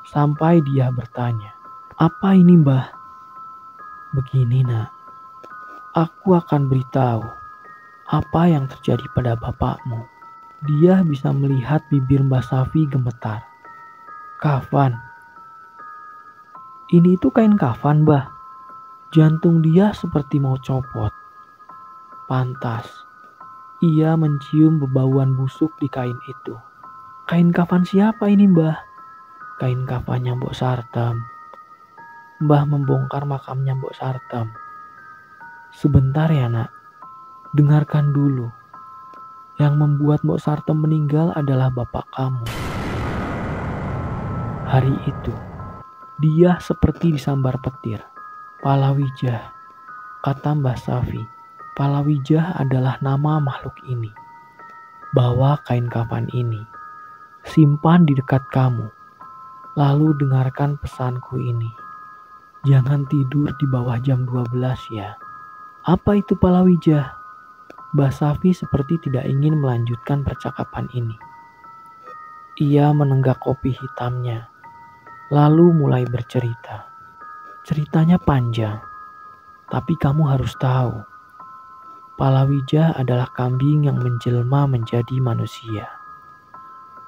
sampai dia bertanya, "Apa ini, Mbah?" "Begini nak, aku akan beritahu apa yang terjadi pada bapakmu." Dia bisa melihat bibir Mbak Safi gemetar. "Kafan. Ini itu kain kafan, Mbah. Jantung dia seperti mau copot." Pantas. Ia mencium bebauan busuk di kain itu. "Kain kafan siapa ini, Mbah?" "Kain kafannya Mbok Sartem. Mbah membongkar makamnya Mbok Sartem." "Sebentar ya nak, dengarkan dulu. Yang membuat Mbok Sartem meninggal adalah bapak kamu." Hari itu, dia seperti disambar petir. "Palawijah," kata Mbah Safi. "Palawijah adalah nama makhluk ini. Bawa kain kafan ini, simpan di dekat kamu. Lalu dengarkan pesanku ini. Jangan tidur di bawah jam 12 ya." "Apa itu Palawijah?" Mbah Safi seperti tidak ingin melanjutkan percakapan ini. Ia menenggak kopi hitamnya, lalu mulai bercerita. Ceritanya panjang, tapi kamu harus tahu. Palawijah adalah kambing yang menjelma menjadi manusia.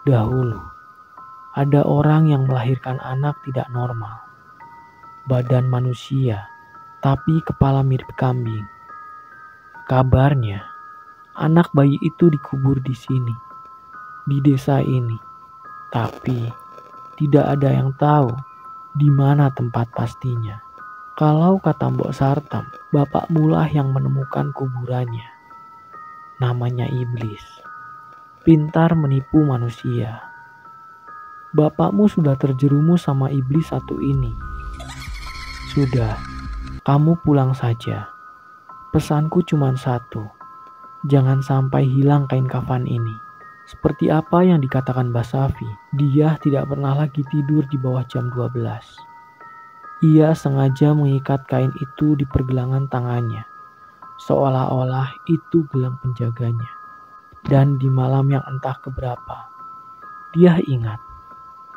Dahulu, ada orang yang melahirkan anak tidak normal. Badan manusia, tapi kepala mirip kambing. Kabarnya, anak bayi itu dikubur di sini, di desa ini. Tapi, tidak ada yang tahu di mana tempat pastinya. Kalau kata Mbok Sartem, bapakmu lah yang menemukan kuburannya. Namanya iblis. Pintar menipu manusia. Bapakmu sudah terjerumus sama iblis satu ini. Sudah, kamu pulang saja. Pesanku cuma satu, jangan sampai hilang kain kafan ini. Seperti apa yang dikatakan Mbak Safi, dia tidak pernah lagi tidur di bawah jam 12. Ia sengaja mengikat kain itu di pergelangan tangannya, seolah-olah itu gelang penjaganya. Dan di malam yang entah keberapa, dia ingat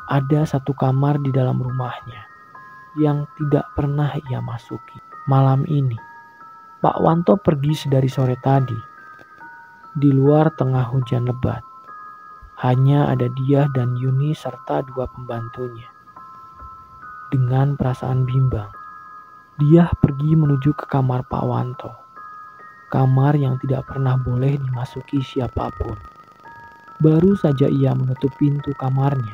ada satu kamar di dalam rumahnya yang tidak pernah ia masuki. Malam ini, Pak Wanto pergi sedari sore tadi. Di luar tengah hujan lebat. Hanya ada dia dan Yuni serta dua pembantunya. Dengan perasaan bimbang, dia pergi menuju ke kamar Pak Wanto. Kamar yang tidak pernah boleh dimasuki siapapun. Baru saja ia menutup pintu kamarnya,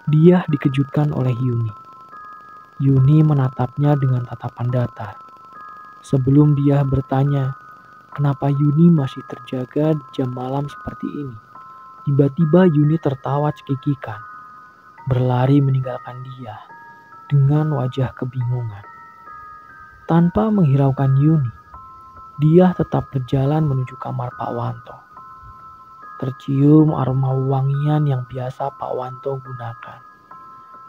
dia dikejutkan oleh Yuni. Yuni menatapnya dengan tatapan datar. Sebelum dia bertanya, kenapa Yuni masih terjaga di jam malam seperti ini? Tiba-tiba Yuni tertawa cekikikan, berlari meninggalkan dia dengan wajah kebingungan. Tanpa menghiraukan Yuni, dia tetap berjalan menuju kamar Pak Wanto. Tercium aroma wangian yang biasa Pak Wanto gunakan.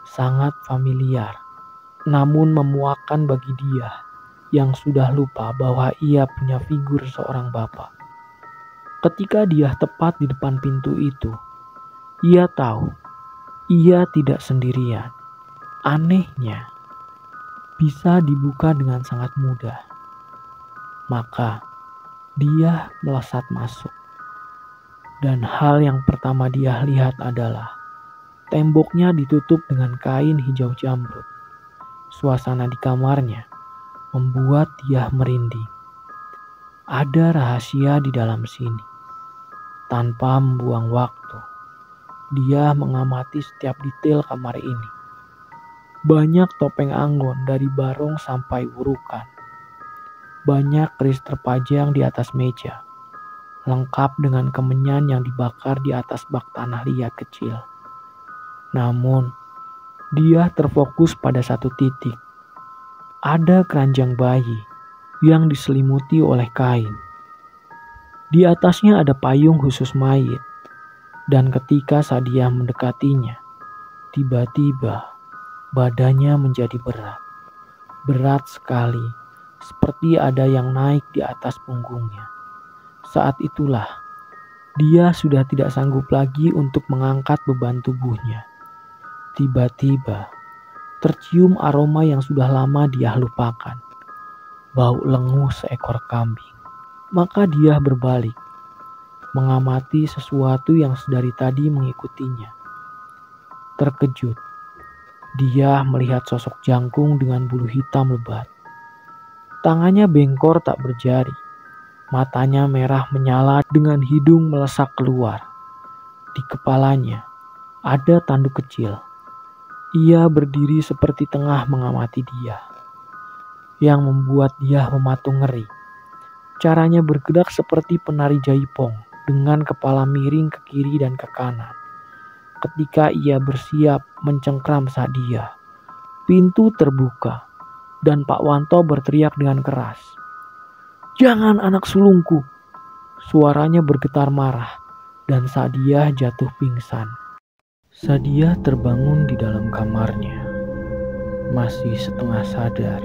Sangat familiar, namun memuakkan bagi dia yang sudah lupa bahwa ia punya figur seorang bapak. Ketika dia tepat di depan pintu itu, ia tahu ia tidak sendirian. Anehnya, bisa dibuka dengan sangat mudah. Maka, dia melesat masuk. Dan hal yang pertama dia lihat adalah temboknya ditutup dengan kain hijau jamrut. Suasana di kamarnya membuat dia merinding. Ada rahasia di dalam sini. Tanpa membuang waktu, dia mengamati setiap detail kamar ini. Banyak topeng anggon dari barong sampai wurukan. Banyak keris terpajang di atas meja, lengkap dengan kemenyan yang dibakar di atas bak tanah liat kecil. Namun, dia terfokus pada satu titik. ada keranjang bayi yang diselimuti oleh kain. Di atasnya ada payung khusus mayit, dan ketika Sadiah mendekatinya, tiba-tiba badannya menjadi berat. Berat sekali, seperti ada yang naik di atas punggungnya. Saat itulah, dia sudah tidak sanggup lagi untuk mengangkat beban tubuhnya. Tiba-tiba, tercium aroma yang sudah lama dia lupakan. Bau lenguh seekor kambing. Maka dia berbalik, mengamati sesuatu yang sedari tadi mengikutinya. Terkejut, dia melihat sosok jangkung dengan bulu hitam lebat. Tangannya bengkor tak berjari. Matanya merah menyala dengan hidung melesak keluar. Di kepalanya ada tanduk kecil. Ia berdiri seperti tengah mengamati dia, yang membuat dia mematung ngeri. Caranya bergerak seperti penari jaipong dengan kepala miring ke kiri dan ke kanan. Ketika ia bersiap mencengkram Sadiah, pintu terbuka dan Pak Wanto berteriak dengan keras. "Jangan anak sulungku!" Suaranya bergetar marah dan Sadiah jatuh pingsan. Sadiah terbangun di dalam kamarnya, masih setengah sadar.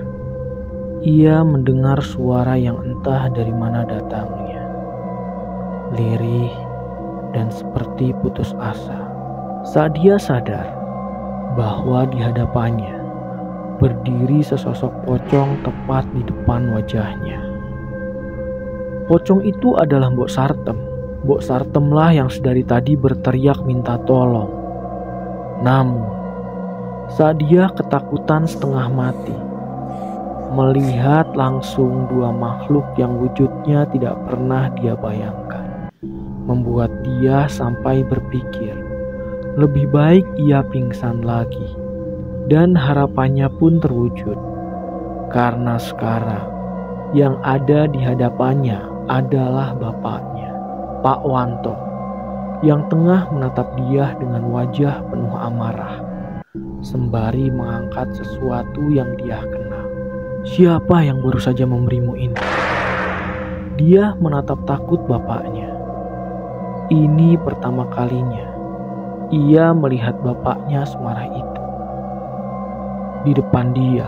Ia mendengar suara yang entah dari mana datangnya, lirih dan seperti putus asa. Sadiah sadar bahwa di hadapannya berdiri sesosok pocong tepat di depan wajahnya. Pocong itu adalah Mbok Sartem. Mbok Sartemlah yang sedari tadi berteriak minta tolong. Namun, Sadiah ketakutan setengah mati. Melihat langsung dua makhluk yang wujudnya tidak pernah dia bayangkan, membuat dia sampai berpikir, lebih baik ia pingsan lagi. Dan harapannya pun terwujud, karena sekarang yang ada di hadapannya adalah bapaknya, Pak Wanto, yang tengah menatap dia dengan wajah penuh amarah, sembari mengangkat sesuatu yang dia kenal. "Siapa yang baru saja memberimu ini?" Dia menatap takut bapaknya. Ini pertama kalinya ia melihat bapaknya semarah itu. Di depan dia,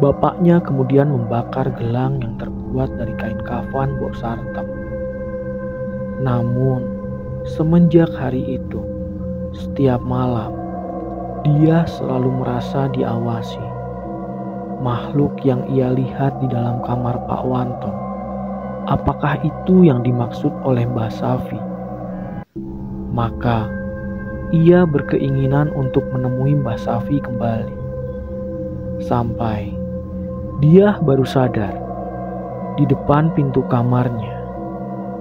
bapaknya kemudian membakar gelang yang terbuat dari kain kafan Mbok Sartem. Namun, semenjak hari itu, setiap malam, dia selalu merasa diawasi. Makhluk yang ia lihat di dalam kamar Pak Wanto, apakah itu yang dimaksud oleh Mbah Safi? Maka, ia berkeinginan untuk menemui Mbah Safi kembali. Sampai dia baru sadar, di depan pintu kamarnya,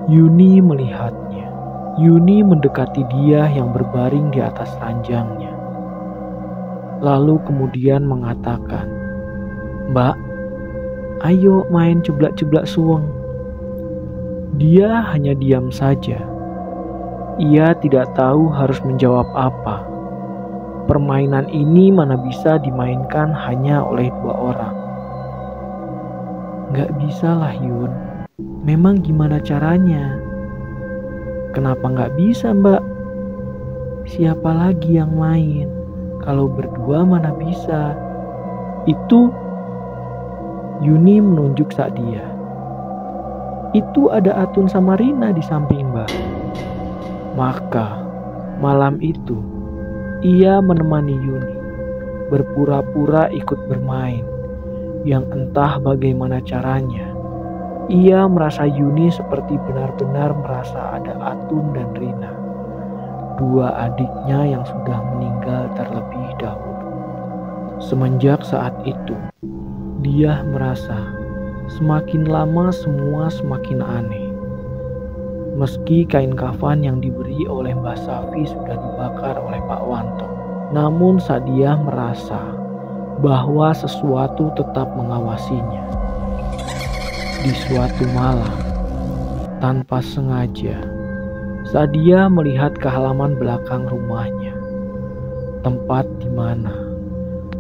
Yuni melihatnya. Yuni mendekati dia yang berbaring di atas ranjangnya. Lalu kemudian mengatakan, "Mbak, ayo main ceblak-ceblak suweng." Dia hanya diam saja. Ia tidak tahu harus menjawab apa. Permainan ini mana bisa dimainkan hanya oleh dua orang. "Gak bisa lah Yun, memang gimana caranya?" "Kenapa gak bisa Mbak? Siapa lagi yang main? Kalau berdua mana bisa?" "Itu," Yuni menunjuk Sadiah, "itu ada Atun sama Rina di samping Mbak." Maka malam itu ia menemani Yuni, berpura-pura ikut bermain, yang entah bagaimana caranya. Ia merasa Yuni seperti benar-benar merasa ada Atun dan Rina, dua adiknya yang sudah meninggal terlebih dahulu. Semenjak saat itu, dia merasa semakin lama semua semakin aneh. Meski kain kafan yang diberi oleh Mbah Safi sudah dibakar oleh Pak Wanto, namun Sadiah merasa bahwa sesuatu tetap mengawasinya. Di suatu malam, tanpa sengaja, Sadiah melihat ke halaman belakang rumahnya, tempat di mana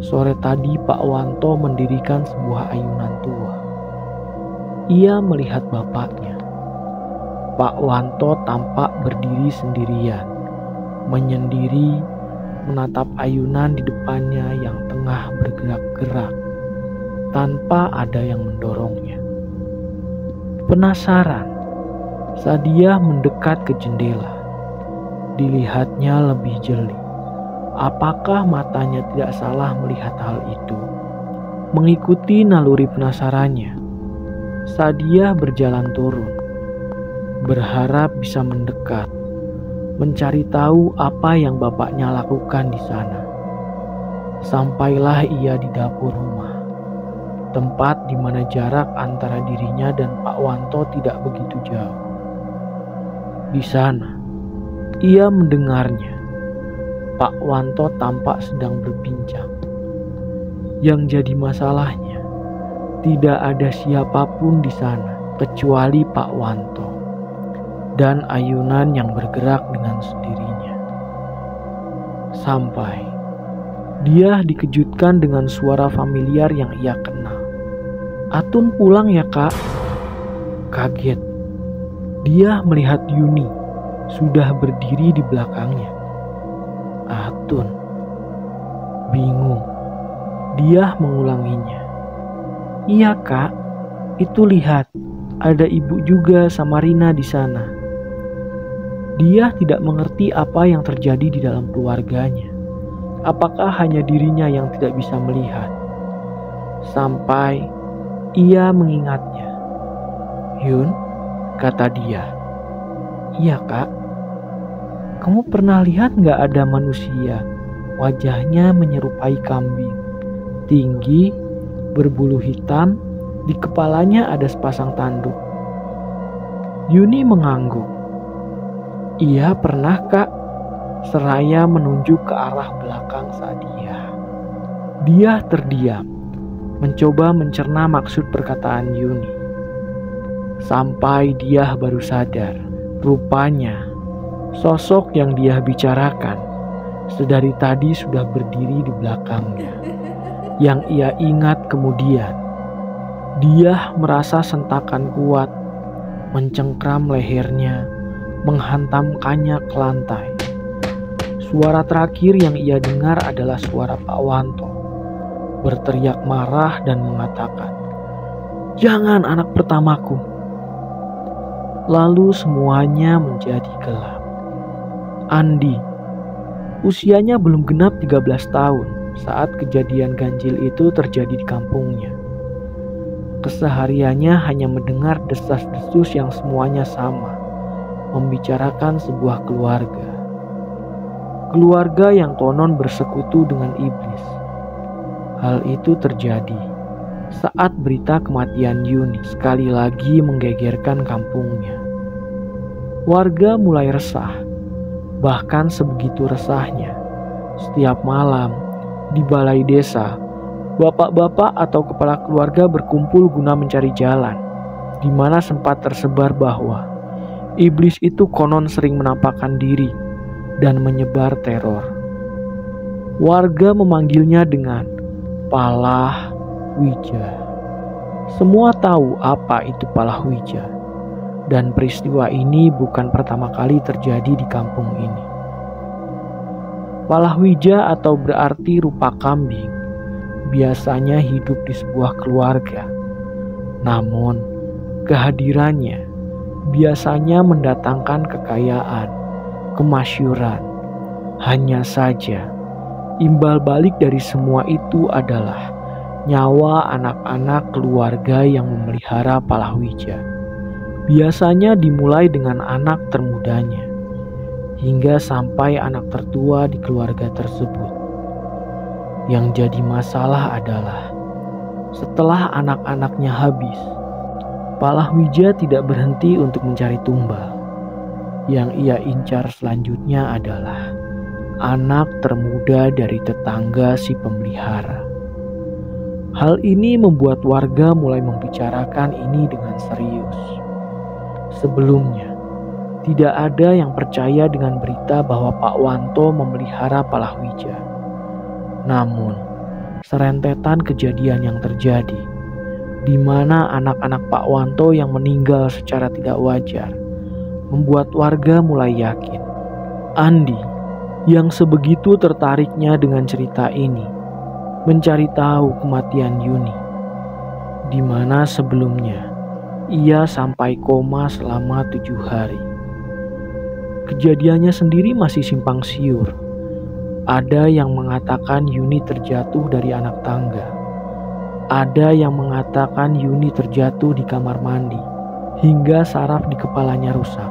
Sore tadi Pak Wanto mendirikan sebuah ayunan tua. Ia melihat bapaknya. Pak Wanto tampak berdiri sendirian, menyendiri, menatap ayunan di depannya yang tengah bergerak-gerak, tanpa ada yang mendorongnya. Penasaran, Sadia mendekat ke jendela. Dilihatnya lebih jeli. Apakah matanya tidak salah melihat hal itu? Mengikuti naluri penasarannya, Sadia berjalan turun, berharap bisa mendekat, mencari tahu apa yang bapaknya lakukan di sana. Sampailah ia di dapur rumah, tempat di mana jarak antara dirinya dan Pak Wanto tidak begitu jauh. Di sana, ia mendengarnya. Pak Wanto tampak sedang berbincang. Yang jadi masalahnya, tidak ada siapapun di sana kecuali Pak Wanto dan ayunan yang bergerak dengan sendirinya. Sampai dia dikejutkan dengan suara familiar yang ia kenal. "Atun pulang ya, Kak?" Kaget, dia melihat Yuni sudah berdiri di belakangnya. Atun. Bingung, dia mengulanginya. "Iya, Kak. Itu lihat, ada ibu juga sama Rina di sana." Dia tidak mengerti apa yang terjadi di dalam keluarganya. Apakah hanya dirinya yang tidak bisa melihat? Sampai ia mengingatnya. "Yun," kata dia. "Iya, Kak. Kamu pernah lihat gak ada manusia, wajahnya menyerupai kambing, tinggi, berbulu hitam, di kepalanya ada sepasang tanduk?" Yuni mengangguk. "Iya pernah, Kak," seraya menunjuk ke arah belakang Sadia. Dia terdiam, mencoba mencerna maksud perkataan Yuni. Sampai dia baru sadar, rupanya sosok yang dia bicarakan sedari tadi sudah berdiri di belakangnya. Yang ia ingat kemudian, dia merasa sentakan kuat mencengkram lehernya, menghantamkannya ke lantai. Suara terakhir yang ia dengar adalah suara Pak Wanto berteriak marah dan mengatakan, "Jangan anak pertamaku." Lalu semuanya menjadi gelap. Andi, usianya belum genap 13 tahun saat kejadian ganjil itu terjadi di kampungnya. Kesehariannya hanya mendengar desas-desus yang semuanya sama, membicarakan sebuah keluarga. Keluarga yang konon bersekutu dengan iblis. Hal itu terjadi saat berita kematian Yuni sekali lagi menggegerkan kampungnya. Warga mulai resah. Bahkan sebegitu resahnya, setiap malam di balai desa, bapak-bapak atau kepala keluarga berkumpul guna mencari jalan, di mana sempat tersebar bahwa iblis itu konon sering menampakkan diri dan menyebar teror. Warga memanggilnya dengan Palahwija. Semua tahu apa itu Palahwija. Dan peristiwa ini bukan pertama kali terjadi di kampung ini. Palahwija atau berarti rupa kambing biasanya hidup di sebuah keluarga. Namun kehadirannya biasanya mendatangkan kekayaan, kemasyhuran. Hanya saja imbal balik dari semua itu adalah nyawa anak-anak keluarga yang memelihara Palahwija. Biasanya dimulai dengan anak termudanya, hingga sampai anak tertua di keluarga tersebut. Yang jadi masalah adalah, setelah anak-anaknya habis, Palahwija tidak berhenti untuk mencari tumbal. Yang ia incar selanjutnya adalah anak termuda dari tetangga si pemelihara. Hal ini membuat warga mulai membicarakan ini dengan serius. Sebelumnya, tidak ada yang percaya dengan berita bahwa Pak Wanto memelihara Palahwija. Namun, serentetan kejadian yang terjadi, di mana anak-anak Pak Wanto yang meninggal secara tidak wajar membuat warga mulai yakin Andi yang sebegitu tertariknya dengan cerita ini mencari tahu kematian Yuni, di mana sebelumnya ia sampai koma selama 7 hari. Kejadiannya sendiri masih simpang siur. Ada yang mengatakan Yuni terjatuh dari anak tangga. Ada yang mengatakan Yuni terjatuh di kamar mandi hingga saraf di kepalanya rusak.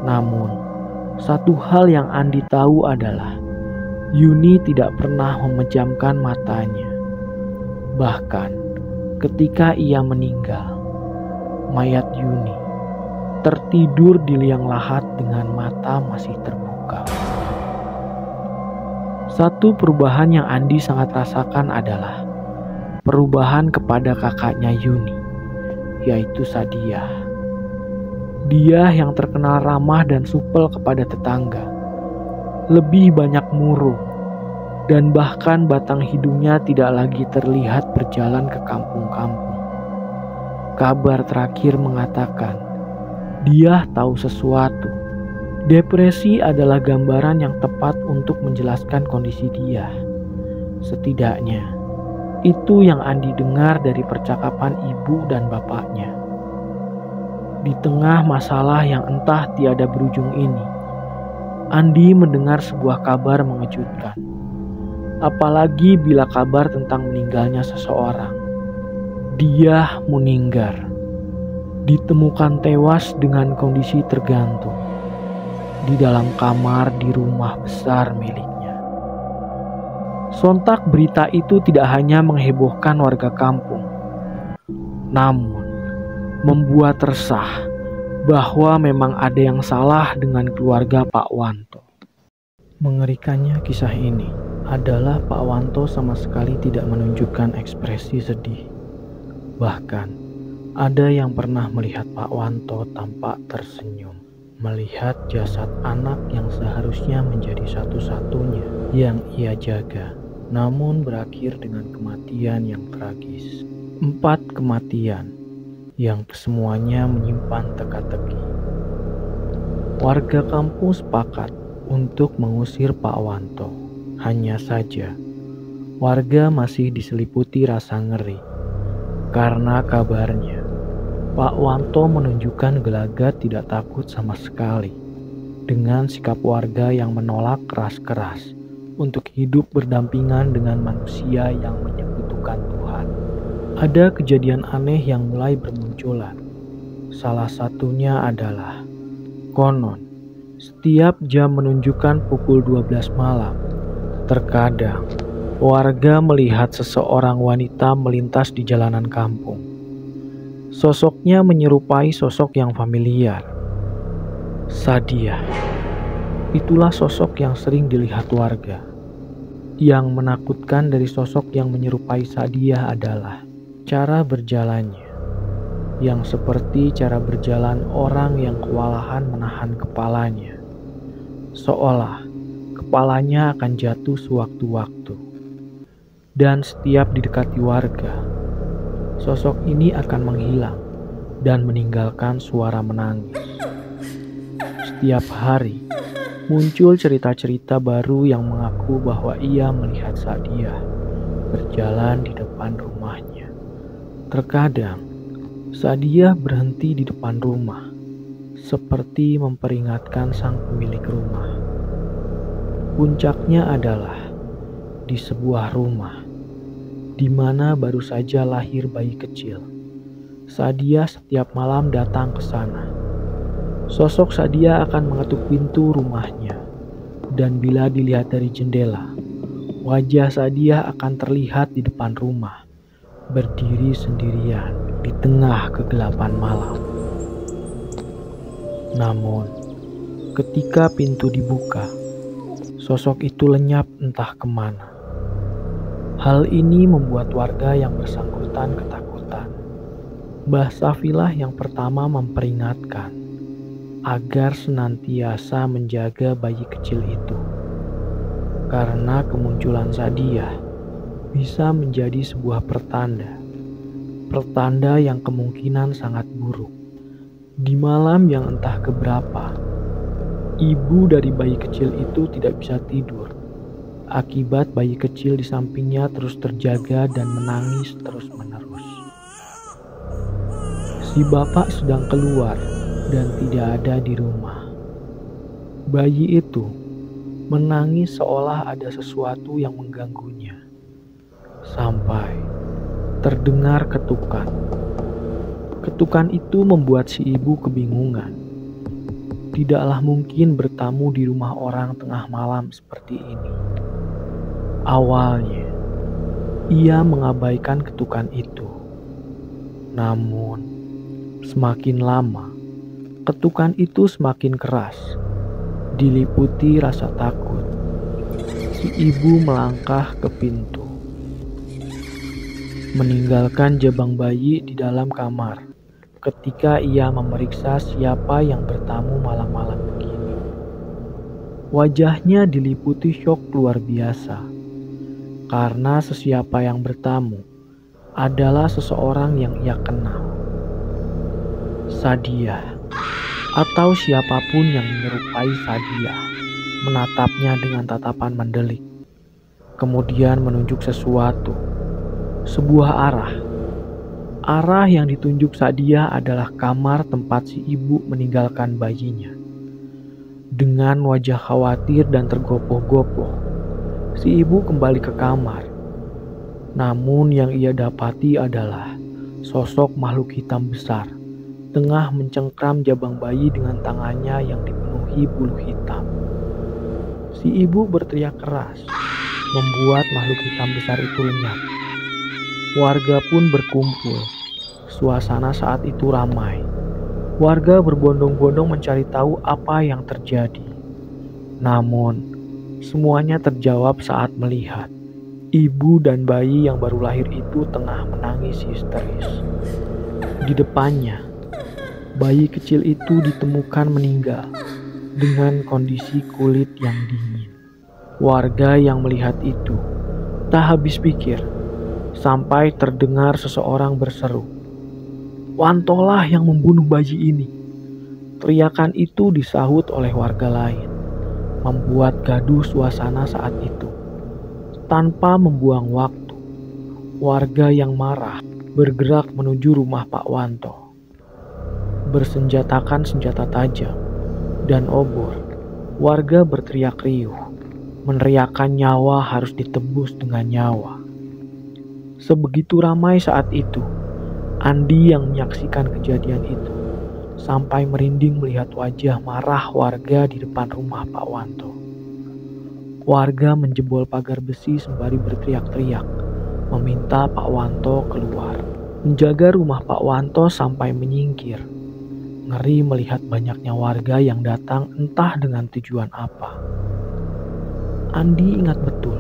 Namun, satu hal yang Andi tahu adalah Yuni tidak pernah memejamkan matanya. Bahkan ketika ia meninggal, mayat Yuni tertidur di liang lahat dengan mata masih terbuka. Satu perubahan yang Andi sangat rasakan adalah perubahan kepada kakaknya Yuni, yaitu Sadiah. Dia yang terkenal ramah dan supel kepada tetangga, lebih banyak murung, dan bahkan batang hidungnya tidak lagi terlihat berjalan ke kampung-kampung. Kabar terakhir mengatakan dia tahu sesuatu. Depresi adalah gambaran yang tepat untuk menjelaskan kondisi dia. Setidaknya, itu yang Andi dengar dari percakapan ibu dan bapaknya. Di tengah masalah yang entah tiada berujung ini, Andi mendengar sebuah kabar mengejutkan. Apalagi bila kabar tentang meninggalnya seseorang. Dia meninggal, ditemukan tewas dengan kondisi tergantung di dalam kamar di rumah besar miliknya. Sontak berita itu tidak hanya menghebohkan warga kampung, namun membuat resah bahwa memang ada yang salah dengan keluarga Pak Wanto. Mengerikannya kisah ini adalah Pak Wanto sama sekali tidak menunjukkan ekspresi sedih. Bahkan, ada yang pernah melihat Pak Wanto tampak tersenyum, melihat jasad anak yang seharusnya menjadi satu-satunya yang ia jaga, namun berakhir dengan kematian yang tragis. 4 kematian yang kesemuanya menyimpan teka-teki. Warga kampung sepakat untuk mengusir Pak Wanto. Hanya saja, warga masih diseliputi rasa ngeri. Karena kabarnya, Pak Wanto menunjukkan gelagat tidak takut sama sekali dengan sikap warga yang menolak keras-keras untuk hidup berdampingan dengan manusia yang menyekutukan Tuhan. Ada kejadian aneh yang mulai bermunculan. Salah satunya adalah konon setiap jam menunjukkan pukul 12 malam, terkadang warga melihat seseorang wanita melintas di jalanan kampung. Sosoknya menyerupai sosok yang familiar. Sadiah. Itulah sosok yang sering dilihat warga. Yang menakutkan dari sosok yang menyerupai Sadiah adalah cara berjalannya, yang seperti cara berjalan orang yang kewalahan menahan kepalanya, seolah kepalanya akan jatuh sewaktu-waktu. Dan setiap didekati warga, sosok ini akan menghilang dan meninggalkan suara menangis. Setiap hari muncul cerita-cerita baru yang mengaku bahwa ia melihat Sadiah berjalan di depan rumahnya. Terkadang Sadiah berhenti di depan rumah, seperti memperingatkan sang pemilik rumah. Puncaknya adalah di sebuah rumah di mana baru saja lahir bayi kecil. Sadiah setiap malam datang ke sana. Sosok Sadiah akan mengetuk pintu rumahnya, dan bila dilihat dari jendela, wajah Sadiah akan terlihat di depan rumah, berdiri sendirian di tengah kegelapan malam. Namun, ketika pintu dibuka, sosok itu lenyap entah kemana. Hal ini membuat warga yang bersangkutan ketakutan. Mbah Safilah yang pertama memperingatkan agar senantiasa menjaga bayi kecil itu. Karena kemunculan Sadiah bisa menjadi sebuah pertanda. Pertanda yang kemungkinan sangat buruk. Di malam yang entah keberapa, ibu dari bayi kecil itu tidak bisa tidur. Akibat bayi kecil di sampingnya terus terjaga dan menangis terus-menerus. Si bapak sedang keluar dan tidak ada di rumah. Bayi itu menangis seolah ada sesuatu yang mengganggunya. Sampai terdengar ketukan. Ketukan itu membuat si ibu kebingungan. Tidaklah mungkin bertamu di rumah orang tengah malam seperti ini. Awalnya, ia mengabaikan ketukan itu. Namun, semakin lama, ketukan itu semakin keras. Diliputi rasa takut. Si ibu melangkah ke pintu, meninggalkan jabang bayi di dalam kamar ketika ia memeriksa siapa yang bertamu malam-malam begini. Wajahnya diliputi syok luar biasa. Karena sesiapa yang bertamu adalah seseorang yang ia kenal. Sadia, atau siapapun yang menyerupai Sadia, menatapnya dengan tatapan mendelik. Kemudian menunjuk sesuatu, sebuah arah. Arah yang ditunjuk Sadia adalah kamar tempat si ibu meninggalkan bayinya. Dengan wajah khawatir dan tergopoh-gopoh, si ibu kembali ke kamar. Namun yang ia dapati adalah sosok makhluk hitam besar tengah mencengkram jabang bayi dengan tangannya yang dipenuhi bulu hitam. Si ibu berteriak keras, membuat makhluk hitam besar itu lenyap. Warga pun berkumpul. Suasana saat itu ramai. Warga berbondong-bondong mencari tahu apa yang terjadi. Namun, semuanya terjawab saat melihat ibu dan bayi yang baru lahir itu tengah menangis histeris. Di depannya, bayi kecil itu ditemukan meninggal dengan kondisi kulit yang dingin. Warga yang melihat itu tak habis pikir sampai terdengar seseorang berseru, "Wantolah yang membunuh bayi ini." Teriakan itu disahut oleh warga lain, membuat gaduh suasana saat itu. Tanpa membuang waktu, warga yang marah bergerak menuju rumah Pak Wanto. Bersenjatakan senjata tajam dan obor, warga berteriak riuh, meneriakkan nyawa harus ditebus dengan nyawa. Sebegitu ramai saat itu, Andi yang menyaksikan kejadian itu sampai merinding melihat wajah marah warga di depan rumah Pak Wanto. Warga menjebol pagar besi sembari berteriak-teriak, meminta Pak Wanto keluar. Menjaga rumah Pak Wanto sampai menyingkir. Ngeri melihat banyaknya warga yang datang entah dengan tujuan apa. Andi ingat betul,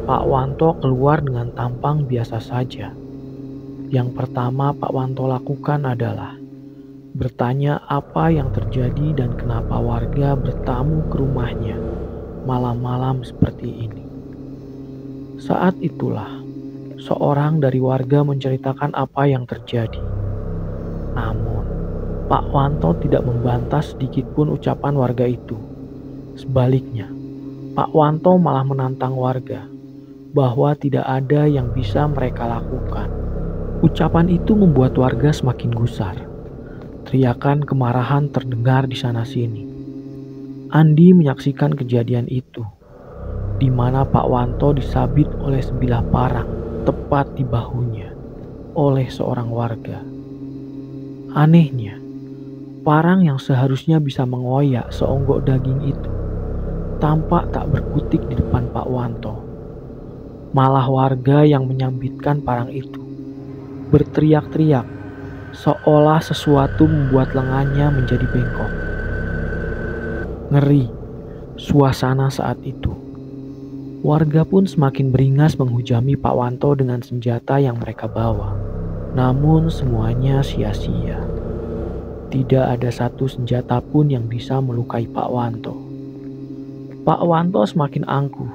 Pak Wanto keluar dengan tampang biasa saja. Yang pertama Pak Wanto lakukan adalah bertanya apa yang terjadi dan kenapa warga bertamu ke rumahnya malam-malam seperti ini. Saat itulah seorang dari warga menceritakan apa yang terjadi. Namun Pak Wanto tidak membantah sedikit pun ucapan warga itu. Sebaliknya, Pak Wanto malah menantang warga bahwa tidak ada yang bisa mereka lakukan. Ucapan itu membuat warga semakin gusar. Teriakan kemarahan terdengar di sana-sini. Andi menyaksikan kejadian itu, di mana Pak Wanto disabit oleh sebilah parang tepat di bahunya oleh seorang warga. Anehnya, parang yang seharusnya bisa mengoyak seonggok daging itu tampak tak berkutik di depan Pak Wanto. Malah warga yang menyambitkan parang itu berteriak-teriak seolah sesuatu membuat lengannya menjadi bengkok. Ngeri suasana saat itu. Warga pun semakin beringas menghujami Pak Wanto dengan senjata yang mereka bawa. Namun semuanya sia-sia. Tidak ada satu senjata pun yang bisa melukai Pak Wanto. Pak Wanto semakin angkuh,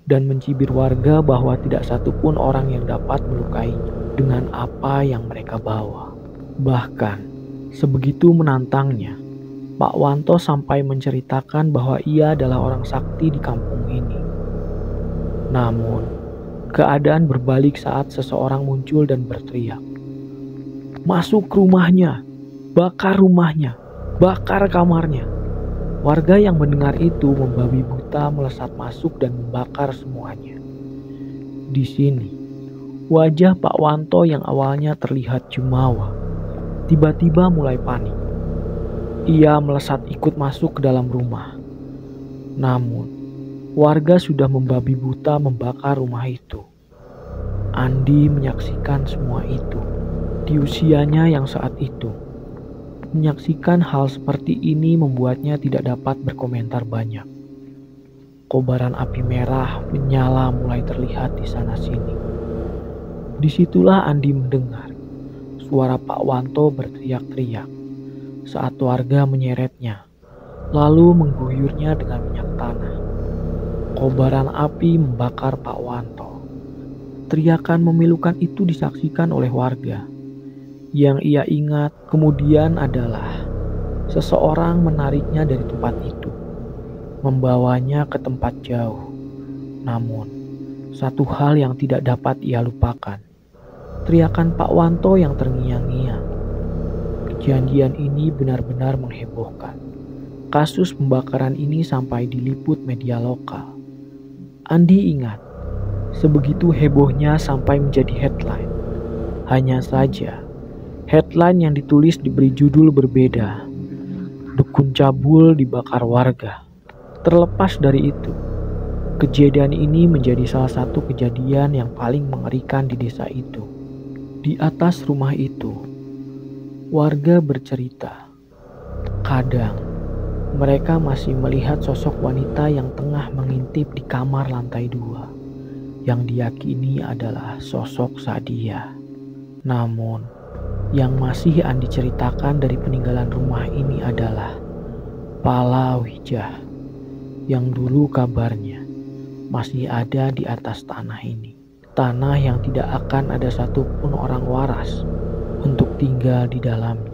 dan mencibir warga bahwa tidak satupun orang yang dapat melukainya dengan apa yang mereka bawa. Bahkan, sebegitu menantangnya, Pak Wanto sampai menceritakan bahwa ia adalah orang sakti di kampung ini. Namun, keadaan berbalik saat seseorang muncul dan berteriak, "Masuk rumahnya, bakar rumahnya, bakar kamarnya." Warga yang mendengar itu membabi buta melesat masuk dan membakar semuanya. Di sini, wajah Pak Wanto yang awalnya terlihat jumawa, tiba-tiba mulai panik. Ia melesat ikut masuk ke dalam rumah. Namun, warga sudah membabi buta membakar rumah itu. Andi menyaksikan semua itu di usianya yang saat itu. Menyaksikan hal seperti ini membuatnya tidak dapat berkomentar banyak. Kobaran api merah menyala mulai terlihat di sana-sini. Disitulah Andi mendengar suara Pak Wanto berteriak-teriak saat warga menyeretnya, lalu mengguyurnya dengan minyak tanah. Kobaran api membakar Pak Wanto. Teriakan memilukan itu disaksikan oleh warga. Yang ia ingat kemudian adalah seseorang menariknya dari tempat itu, membawanya ke tempat jauh. Namun, satu hal yang tidak dapat ia lupakan, teriakan Pak Wanto yang terngiang-ngiang. Kejadian ini benar-benar menghebohkan. Kasus pembakaran ini sampai diliput media lokal. Andi ingat, sebegitu hebohnya sampai menjadi headline. Hanya saja, headline yang ditulis diberi judul berbeda. Dukun cabul dibakar warga. Terlepas dari itu, kejadian ini menjadi salah satu kejadian yang paling mengerikan di desa itu. Di atas rumah itu, warga bercerita, kadang mereka masih melihat sosok wanita yang tengah mengintip di kamar lantai 2, yang diyakini adalah sosok Sadia. Namun, yang masih Andi ceritakan dari peninggalan rumah ini adalah Palawijah, yang dulu kabarnya masih ada di atas tanah ini. Tanah yang tidak akan ada satupun orang waras untuk tinggal di dalamnya.